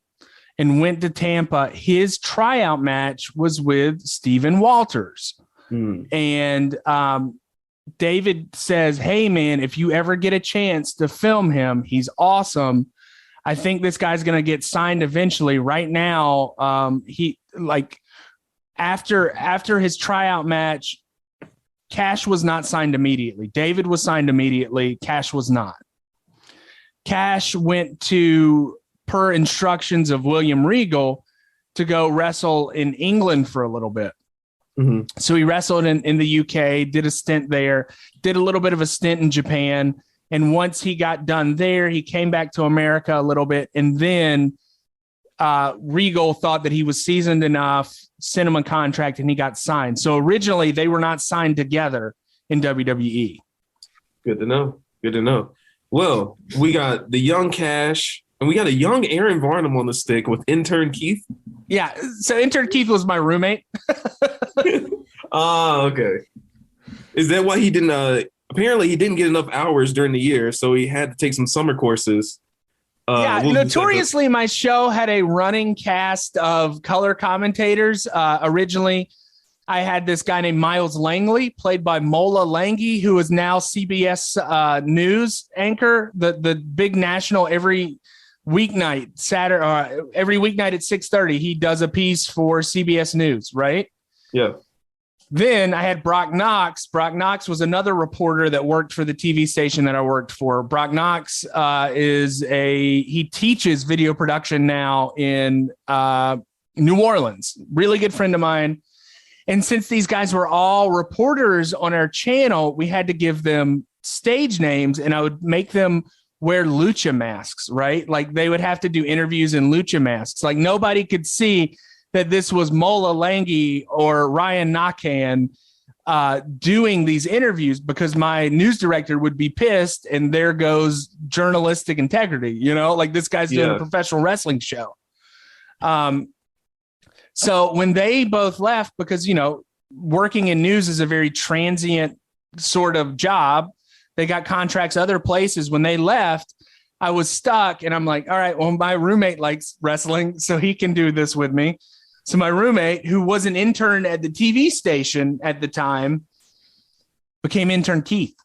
and went to Tampa, his tryout match was with Stephen Walters. And David says, hey, man, if you ever get a chance to film him, he's awesome. I think this guy's going to get signed eventually. Right now, after his tryout match, Cash was not signed immediately. David was signed immediately. Cash was not. Cash went to, per instructions of William Regal, to go wrestle in England for a little bit. Mm-hmm. So he wrestled in the UK, did a stint there, did a little bit of a stint in Japan. And once he got done there, he came back to America a little bit. And then Regal thought that he was seasoned enough, sent him a contract, and he got signed. So originally they were not signed together in WWE. Good to know. Good to know. Well, we got the young Cash, and we got a young Aaron Varnum on the stick with intern Keith. Yeah. So intern Keith was my roommate. Okay. Is that why he didn't? Apparently, he didn't get enough hours during the year, so he had to take some summer courses. Notoriously, my show had a running cast of color commentators. Originally, I had this guy named Miles Langley, played by Mola Lange, who is now CBS news anchor, the big national every weeknight every weeknight at 6:30. He does a piece for CBS News, right? Yeah. Then I had Brock Knox. Brock Knox was another reporter that worked for the TV station that I worked for. Brock Knox he teaches video production now in New Orleans. Really good friend of mine. And since these guys were all reporters on our channel, we had to give them stage names, and I would make them wear lucha masks, right? Like they would have to do interviews in lucha masks. Like nobody could see that this was Mola Lange or Ryan Nakhan doing these interviews, because my news director would be pissed, and there goes journalistic integrity, like this guy's doing a professional wrestling show. So when they both left, because, working in news is a very transient sort of job, they got contracts other places. When they left, I was stuck, and I'm like, all right, well, my roommate likes wrestling, so he can do this with me. So my roommate, who was an intern at the TV station at the time, became intern Keith.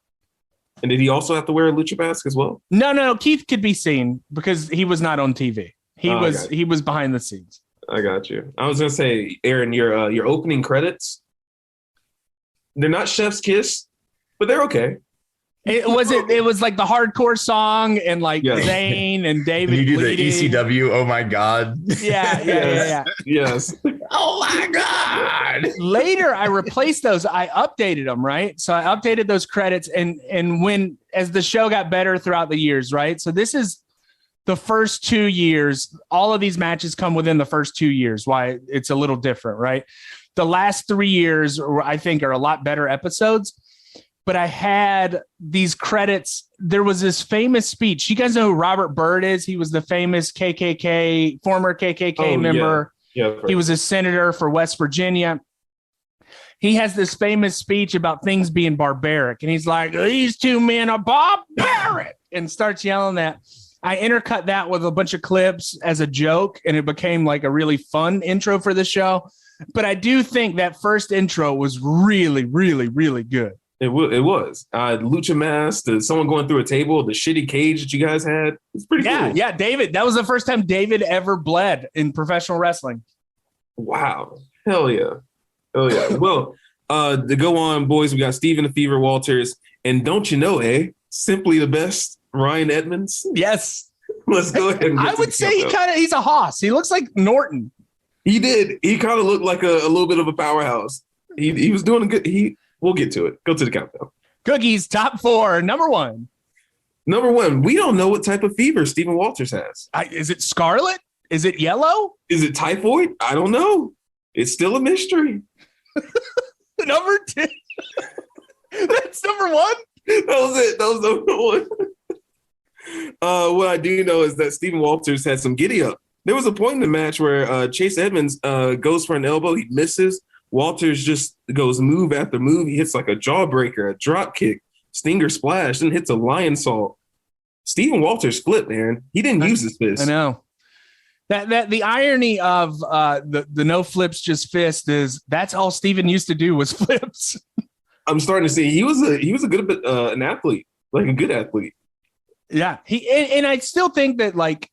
And did he also have to wear a lucha mask as well? No. Keith could be seen because he was not on TV. He was behind the scenes. I got you. I was gonna say, Aaron, your opening credits, they're not Chef's Kiss, but they're okay. It was like the hardcore song and like Zane and David. You do bleeding. the ECW. Oh my God. Yeah. Yes. Oh my God. Later, I replaced those. I updated them, right? So I updated those credits, and as the show got better throughout the years, right? So this is the first 2 years. All of these matches come within the first 2 years. Why it's a little different, right? The last 3 years, I think, are a lot better episodes. But I had these credits. There was this famous speech. You guys know who Robert Byrd is? He was the famous former KKK member. Yeah, he was a senator for West Virginia. He has this famous speech about things being barbaric. And he's like, these two men are barbaric, and starts yelling that. I intercut that with a bunch of clips as a joke, and it became like a really fun intro for the show. But I do think that first intro was really, really, really good. It was. Lucha mask, someone going through a table, the shitty cage that you guys had. It's pretty cool. Yeah, David. That was the first time David ever bled in professional wrestling. Wow. Hell yeah. Well, to go on, boys, we got Steven the Fever Walters. And don't you know, simply the best, Ryan Edmunds. Yes. Let's go ahead and I would say he's a hoss. He looks like Norton. He did. He kind of looked like a little bit of a powerhouse. He was doing a good. We'll get to it. Go to the countdown. Cookies, top 4. Number 1. We don't know what type of fever Stephen Walters has. Is it scarlet? Is it yellow? Is it typhoid? I don't know. It's still a mystery. Number 2. That's number 1? That was it. That was number 1. What I do know is that Stephen Walters had some giddy up. There was a point in the match where Chase Edmunds goes for an elbow. He misses. Walters just goes move after move. He hits like a jawbreaker, a drop kick, stinger splash, then hits a lion salt. Stephen Walters flipped, Aaron. He didn't use his fist. I know. That the irony of the no flips, just fist is that's all Stephen used to do was flips. I'm starting to see he was a good an athlete, like a good athlete. Yeah, and I still think that like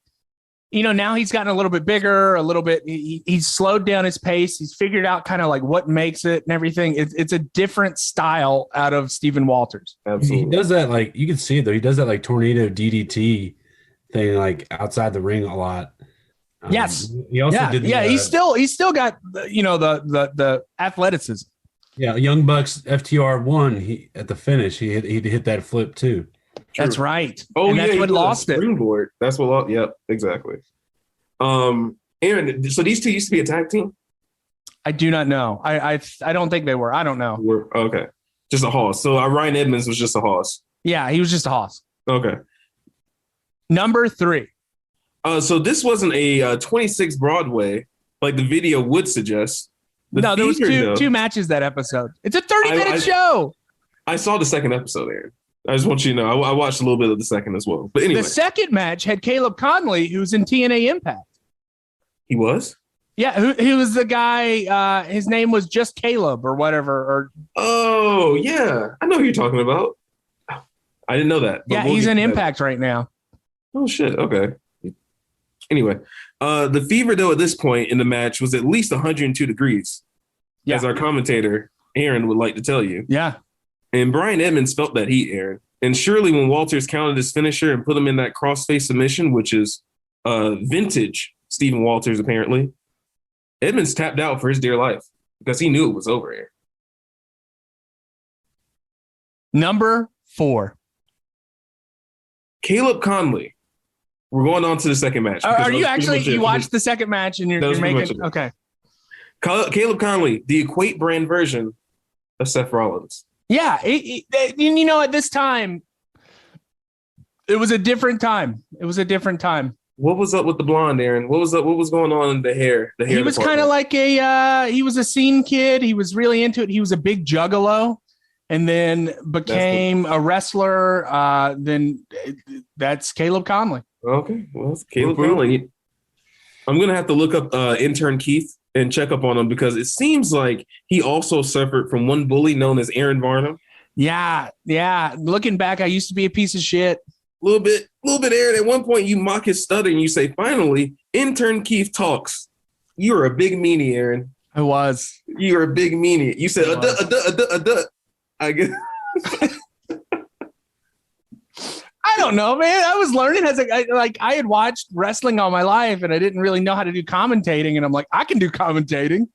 now he's gotten a little bit bigger, a little bit. He's slowed down his pace. He's figured out kind of like what makes it and everything. It's a different style out of Stephen Walters. Absolutely. He does that like you can see it though. He does that like tornado DDT thing like outside the ring a lot. Yes. He also did. He's still got the athleticism. Yeah, Young Bucks FTR won. He at the finish he hit that flip too. That's right. Oh, and that's what lost it. Springboard. That's what. Yep, exactly. Aaron. So these two used to be a tag team. I do not know. I don't think they were. I don't know. Okay, just a Hoss. So Ryan Edmunds was just a Hoss. Yeah, he was just a Hoss. Okay. Number 3. So this wasn't a 26 Broadway like the video would suggest. There was two matches that episode. It's a 30-minute show. I saw the second episode, Aaron. I just want you to know. I watched a little bit of the second as well. But anyway. The second match had Caleb Conley, who's in TNA Impact. He was? Yeah, he was the guy. His name was just Caleb or whatever. Oh, yeah. I know who you're talking about. I didn't know that. Yeah, he's in Impact right now. Oh, shit. Okay. Anyway, the fever, though, at this point in the match was at least 102 degrees, as our commentator, Aaron, would like to tell you. Yeah. And Brian Edmunds felt that heat, Aaron. And surely when Walters counted his finisher and put him in that crossface submission, which is vintage Stephen Walters, apparently, Edmunds tapped out for his dear life because he knew it was over, Aaron. Number 4. Caleb Conley. We're going on to the second match. Are you actually, you watched the second match and you're making, okay. Caleb Conley, the Equate brand version of Seth Rollins. Yeah. At this time, it was a different time. What was up with the blonde, Aaron? What was up? What was going on in the hair? He was kind of like he was a scene kid. He was really into it. He was a big juggalo and then became a wrestler. Then that's Caleb Conley. Okay. Well, it's Caleb Conley. I'm going to have to look up intern Keith and check up on him because it seems like he also suffered from one bully known as Aaron Varnum. Yeah. Looking back, I used to be a piece of shit. A little bit, Aaron. At one point, you mock his stutter and you say, finally, intern Keith talks. You're a big meanie, Aaron. I was. You're a big meanie. You said, I guess. I don't know, man. I was learning I had watched wrestling all my life and I didn't really know how to do commentating. And I'm like, I can do commentating.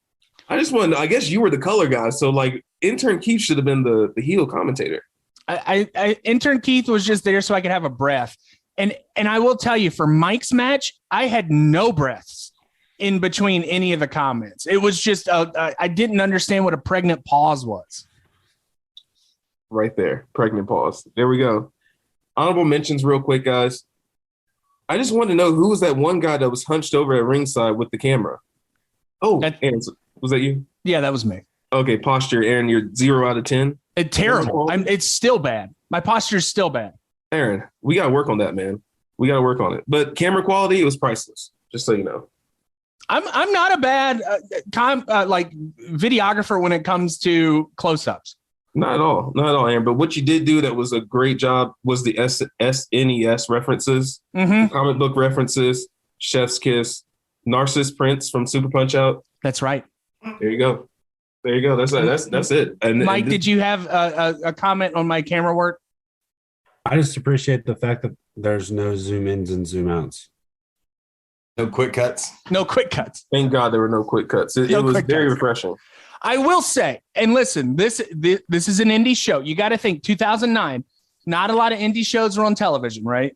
I just wanted I guess you were the color guy. So like intern Keith should have been the heel commentator. I intern Keith was just there so I could have a breath. And I will tell you, for Mike's match, I had no breaths in between any of the comments. It was just, I didn't understand what a pregnant pause was. Right there. Pregnant pause. There we go. Honorable mentions real quick, guys. I just want to know who was that one guy that was hunched over at ringside with the camera? Oh, Aaron, was that you? Yeah, that was me. Okay, posture, Aaron, you're 0 out of 10. It's terrible. It's still bad. My posture is still bad. Aaron, we got to work on that, man. We got to work on it. But camera quality, it was priceless, just so you know. I'm not a bad videographer when it comes to close-ups. Not at all, Aaron. But what you did do that was a great job was the SNES references, comic book references, Chef's Kiss, Narcissus Prince from Super Punch Out. That's right. There you go. That's it. And Mike, did you have a comment on my camera work? I just appreciate the fact that there's no zoom ins and zoom outs. No quick cuts. No quick cuts. Thank God there were no quick cuts. It was very refreshing. I will say, and listen, this is an indie show. You got to think 2009, not a lot of indie shows were on television, right?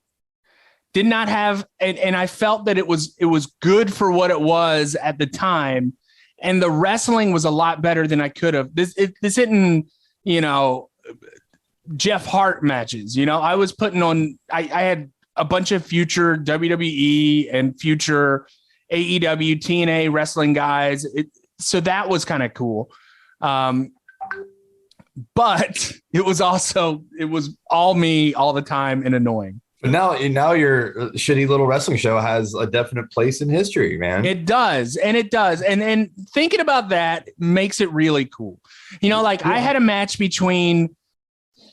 Did not have, and I felt that it was good for what it was at the time. And the wrestling was a lot better than I could have. This isn't, Jeff Hart matches. I was putting on, I had a bunch of future WWE and future AEW, TNA wrestling guys. So that was kind of cool. But it was all me all the time and annoying. But now your shitty little wrestling show has a definite place in history, man. It does. And thinking about that makes it really cool. I had a match between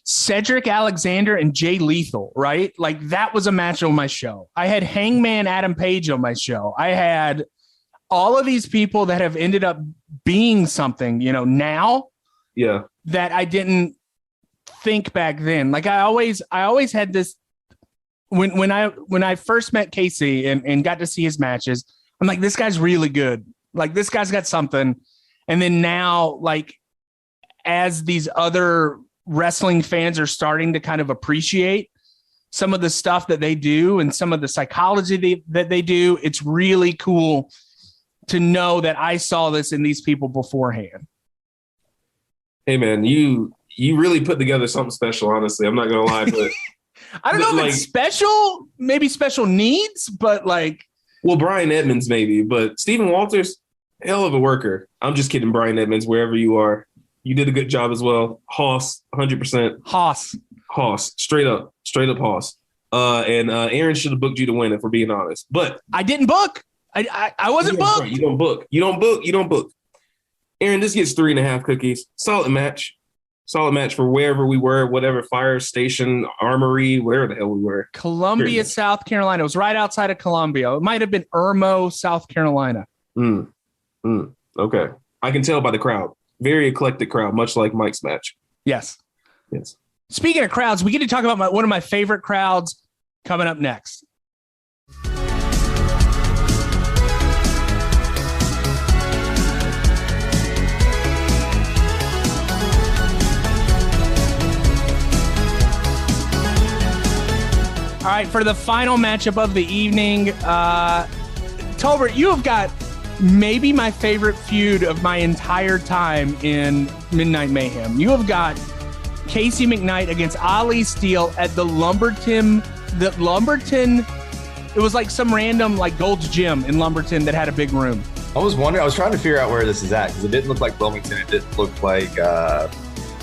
Cedric Alexander and Jay Lethal, right? Like that was a match on my show. I had Hangman Adam Page on my show. I had all of these people that have ended up being something, now. Yeah. That I didn't think back then. Like I always had this when I first met Casey and got to see his matches, I'm like, this guy's really good. Like this guy's got something. And then now, like, as these other wrestling fans are starting to kind of appreciate some of the stuff that they do and some of the psychology that they do, it's really cool to know that I saw this in these people beforehand. Hey man, you really put together something special, honestly. I'm not gonna lie, but I don't know if it's special, maybe special needs, but like, well, Brian Edmunds maybe, but Stephen Walters, hell of a worker. I'm just kidding, Brian Edmunds, wherever you are. You did a good job as well. Hoss, 100%. Hoss, straight up Hoss. And Aaron should have booked you to win, if we're being honest. But I didn't book. I wasn't booked. You don't book. Aaron, this gets 3.5 cookies. Solid match for wherever we were, whatever fire station, armory, wherever the hell we were. Columbia, South Carolina. It was right outside of Columbia. It might have been Irmo, South Carolina. Okay. I can tell by the crowd. Very eclectic crowd, much like Mike's match. Yes. Speaking of crowds, we get to talk about one of my favorite crowds coming up next. All right, for the final matchup of the evening, Tolbert, you have got maybe my favorite feud of my entire time in Midnight Mayhem. You have got Casey McKnight against Ali Steele at the Lumberton. It was like some random like Gold's Gym in Lumberton that had a big room. I was trying to figure out where this is at because it didn't look like Wilmington. It didn't look like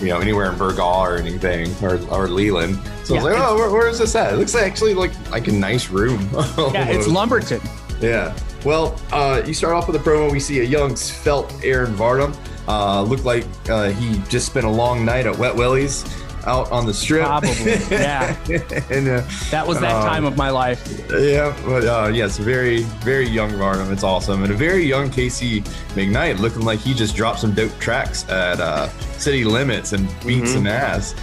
anywhere in Burgaw or anything or Leland. So I was like, where is this at? It looks actually like a nice room. Yeah, it's Lumberton. Yeah. Well, you start off with a promo. We see a young, svelte Aaron Varnum. Looked like he just spent a long night at Wet Willie's out on the strip. Probably, yeah. And that was that time of my life. Yeah, but yes, very, very young Varnum. It's awesome. And a very young Casey McKnight looking like he just dropped some dope tracks at City Limits and beat some ass.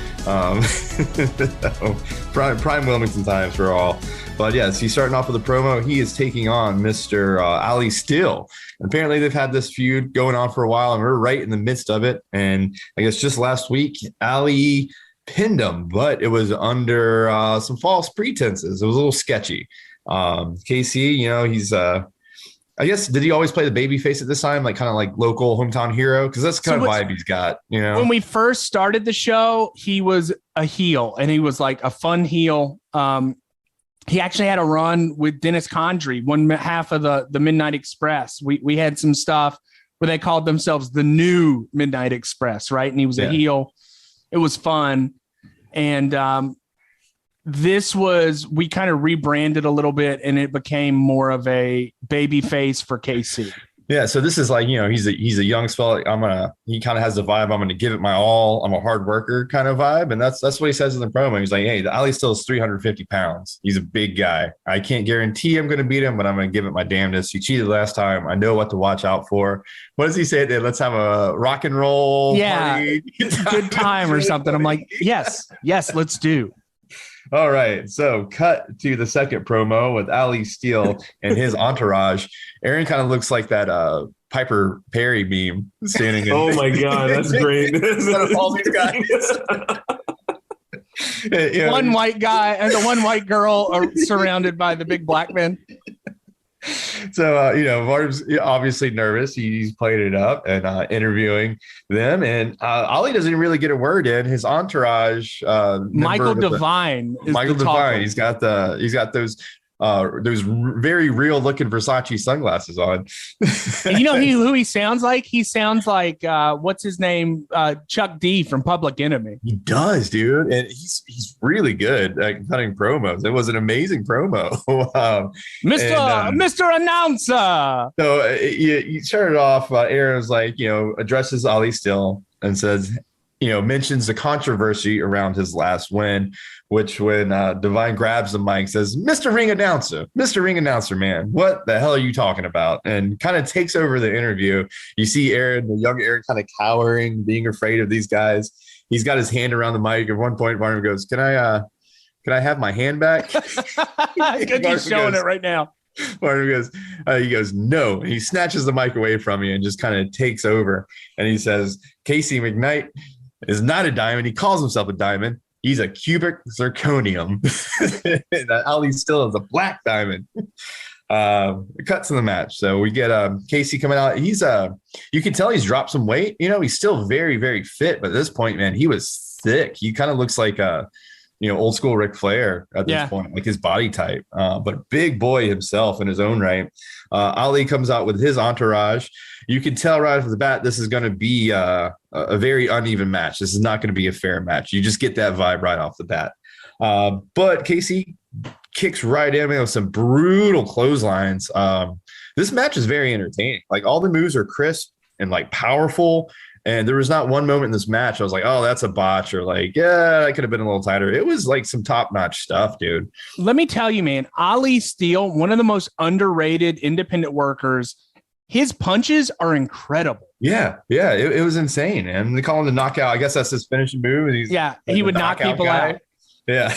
Prime Wilmington times for all. But yes, he's starting off with a promo. He is taking on Mr. Ali Steele. And apparently they've had this feud going on for a while, and we're right in the midst of it. And I guess just last week, Ali pinned him, but it was under some false pretenses. It was a little sketchy. KC, he's I guess, did he always play the baby face at this time? Like kind of like local hometown hero? Because that's kind of vibe he's got, When we first started the show, he was a heel, and he was like a fun heel. He actually had a run with Dennis Condrey, one half of the Midnight Express. We had some stuff where they called themselves the new Midnight Express, right? And he was a heel. It was fun. And we kind of rebranded a little bit, and it became more of a baby face for KC. Yeah, so this is like, he's a young spell. He kind of has the vibe, I'm gonna give it my all. I'm a hard worker kind of vibe. And that's what he says in the promo. He's like, hey, Ali still is 350 pounds. He's a big guy. I can't guarantee I'm gonna beat him, but I'm gonna give it my damnedest. He cheated last time. I know what to watch out for. What does he say? Let's have a rock and roll party. Good time or something. I'm like, yes, let's do. All right, so cut to the second promo with Ali Steele and his entourage. Aaron kind of looks like that Piper Perry meme standing in. Oh my God, that's great. All these guys. One white guy and the one white girl are surrounded by the big black men. So, Varnum's obviously nervous. He's playing it up and interviewing them. And Ali doesn't really get a word in. His entourage, Michael Devine. He's got those very real looking Versace sunglasses on. And who he sounds like? He sounds like what's his name? Chuck D from Public Enemy. He does, dude, and he's really good at cutting promos. It was an amazing promo, Mr. Announcer. So you started off. Aaron was like, addresses Ali Steele and says, mentions the controversy around his last win, which when Divine grabs the mic, says, Mr. Ring Announcer, man, what the hell are you talking about? And kind of takes over the interview. You see Aaron, the young Aaron, kind of cowering, being afraid of these guys. He's got his hand around the mic. At one point, Barnum goes, Can I have my hand back? He's showing it right now. Barnum goes, he goes, no. And he snatches the mic away from you and just kind of takes over. And he says, Casey McKnight is not a diamond. He calls himself a diamond. He's a cubic zirconium. Ali Steele is a black diamond. Cuts in the match. So we get Casey coming out. He's you can tell he's dropped some weight. He's still very, very fit. But at this point, man, he was thick. He kind of looks like old school Ric Flair at this point, like his body type, but big boy himself in his own right. Ali comes out with his entourage. You can tell right off the bat, this is going to be a very uneven match. This is not going to be a fair match. You just get that vibe right off the bat. But Casey kicks right in with some brutal clotheslines. This match is very entertaining. Like all the moves are crisp and like powerful. And there was not one moment in this match I was like, oh, that's a botch, or like, yeah, that could have been a little tighter. It was like some top-notch stuff, dude. Let me tell you, man, Ali Steele, one of the most underrated independent workers, his punches are incredible. Yeah, it was insane. And they call him the knockout. I guess that's his finishing move. He would knock people out. Yeah.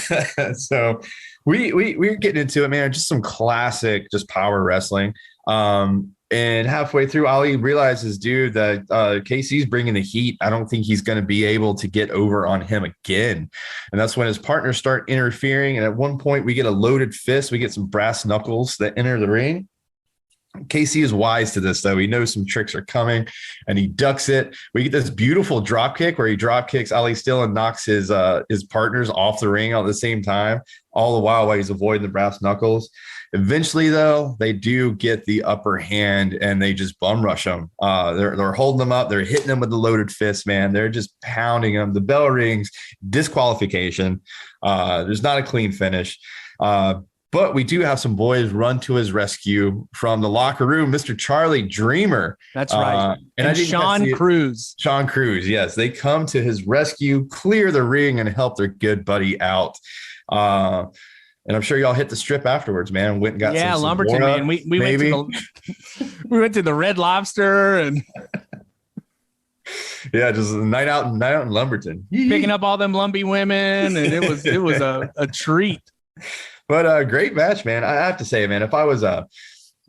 So we're getting into it, man. Just some classic, just power wrestling. And halfway through, Ali realizes, dude, that Casey's bringing the heat. I don't think he's going to be able to get over on him again. And that's when his partners start interfering. And at one point, we get a loaded fist. We get some brass knuckles that enter the ring. Casey is wise to this, though. He knows some tricks are coming, and he ducks it. We get this beautiful drop kick where he drop kicks Ali Steele and knocks his partners off the ring at the same time, all the while he's avoiding the brass knuckles. Eventually, though, they do get the upper hand, and they just bum rush them. They're holding them up. They're hitting them with the loaded fist, man. They're just pounding them. The bell rings, disqualification. There's not a clean finish. But we do have some boys run to his rescue from the locker room. Mr. Charlie Dreamer. That's right. And Sean Cruz. Sean Cruz, yes. They come to his rescue, clear the ring, and help their good buddy out. And I'm sure y'all hit the strip afterwards, man. Went and got some Lumberton, man. We went to the Red Lobster and just a night out in Lumberton. Picking up all them lumpy women, and it was a treat. But great match, man. I have to say, man, if I was a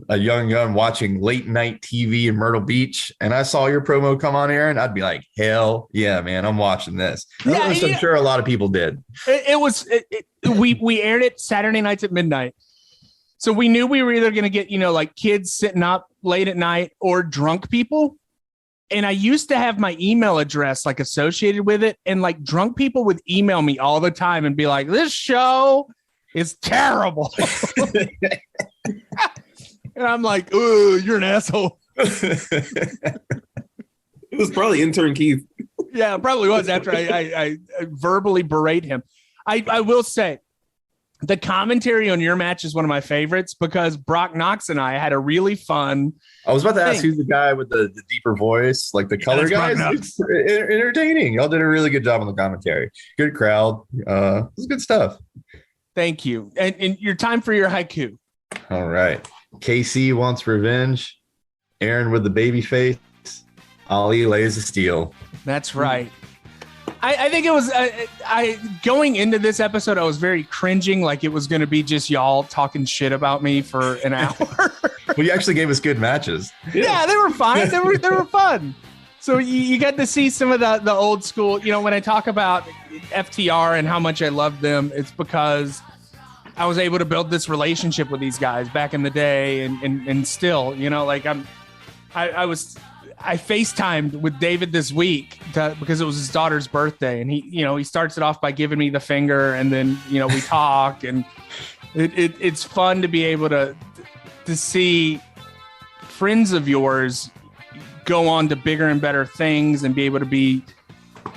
young gun watching late night TV in Myrtle Beach and I saw your promo come on, Aaron, I'd be like, hell yeah, man, I'm watching this. I'm sure a lot of people did. We aired it Saturday nights at midnight. So we knew we were either going to get, like kids sitting up late at night or drunk people. And I used to have my email address like associated with it. And like drunk people would email me all the time and be like, this show is terrible. And I'm like, oh, you're an asshole. It was probably intern Keith. Yeah, it probably was after I verbally berate him. I will say the commentary on your match is one of my favorites because Brock Knox and I had a really fun. I was about to ask who's the guy with the deeper voice, like the color guys. It's entertaining. Y'all did a really good job on the commentary. Good crowd. It was good stuff. Thank you. And your time for your HighKu. All right. KC wants revenge. Aaron with the baby face. Ali lays the steel. That's right. I think it was going into this episode, I was very cringing, like it was going to be just y'all talking shit about me for an hour. Well, you actually gave us good matches. Yeah, they were fine. They were fun. So you got to see some of the old school. When I talk about FTR and how much I love them, it's because I was able to build this relationship with these guys back in the day, and still, like I FaceTimed with David this week because it was his daughter's birthday, and he starts it off by giving me the finger, and then we talk, and it's fun to be able to see friends of yours go on to bigger and better things and be able to be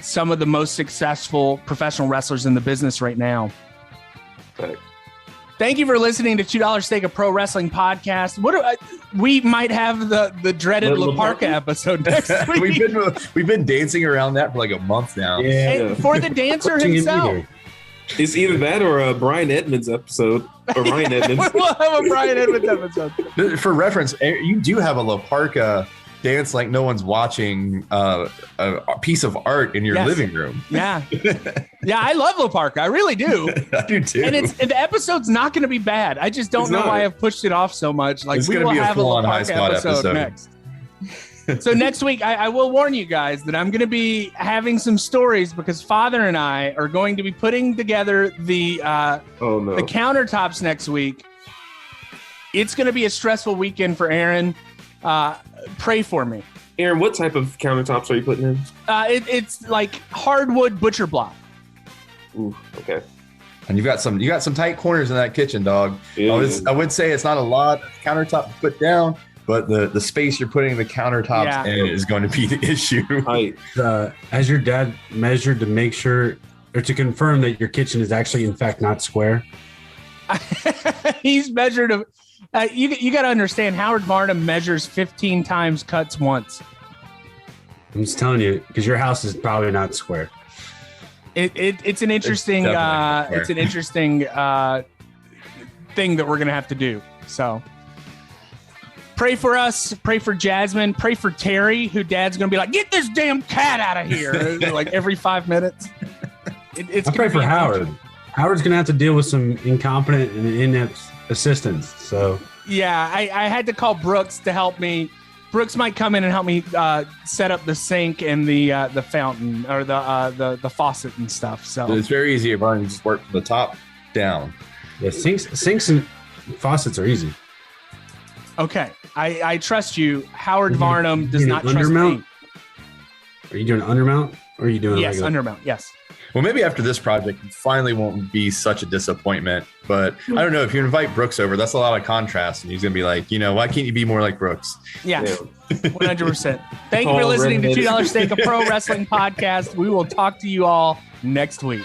some of the most successful professional wrestlers in the business right now. Thank you for listening to $2 Steak, a pro wrestling podcast. We might have the dreaded La Parka episode next week. we've been dancing around that for like a month now. Yeah. For the dancer himself. It's either that or a Brian Edmunds episode. Or Ryan Edmunds. We'll have a Brian Edmunds episode. For reference, you do have a La Parka dance like no one's watching a piece of art in your living room. Yeah. Yeah, I love La Parka. I really do. I do too. And the episode's not going to be bad. I just don't know why I've pushed it off so much. Like, we will have a La Parka episode next. So next week, I will warn you guys that I'm going to be having some stories because Father and I are going to be putting together the countertops next week. It's going to be a stressful weekend for Aaron. Pray for me. Aaron, what type of countertops are you putting in? It's like hardwood butcher block. Ooh, okay. And you got some tight corners in that kitchen, dog. Yeah. I would say it's not a lot of countertop to put down, but the space you're putting the countertops in is going to be the issue. Right. Has your dad measured to make sure or to confirm that your kitchen is actually in fact not square? He's measured you got to understand, Howard Varnum measures 15 times, cuts once. I'm just telling you, because your house is probably not square. It's an interesting thing that we're gonna have to do. So pray for us, pray for Jasmine, pray for Terry, who Dad's gonna be like, get this damn cat out of here, like every 5 minutes. I pray for Howard. Howard's gonna have to deal with some incompetent and inept assistants. So yeah, I had to call Brooks to help me. Brooks might come in and help me set up the sink and the fountain or the faucet and stuff. So it's very easy. Everyone just work from the top down. Yeah, sinks and faucets are easy. Okay, I trust you. Howard Varnum does not trust me. Are you doing undermount or are you doing regular? Undermount? Yes. Well, maybe after this project, it finally won't be such a disappointment. But I don't know, if you invite Brooks over, that's a lot of contrast. And he's going to be like, why can't you be more like Brooks? Yeah, 100%. Thank you for listening to $2 Steak, a pro wrestling podcast. We will talk to you all next week.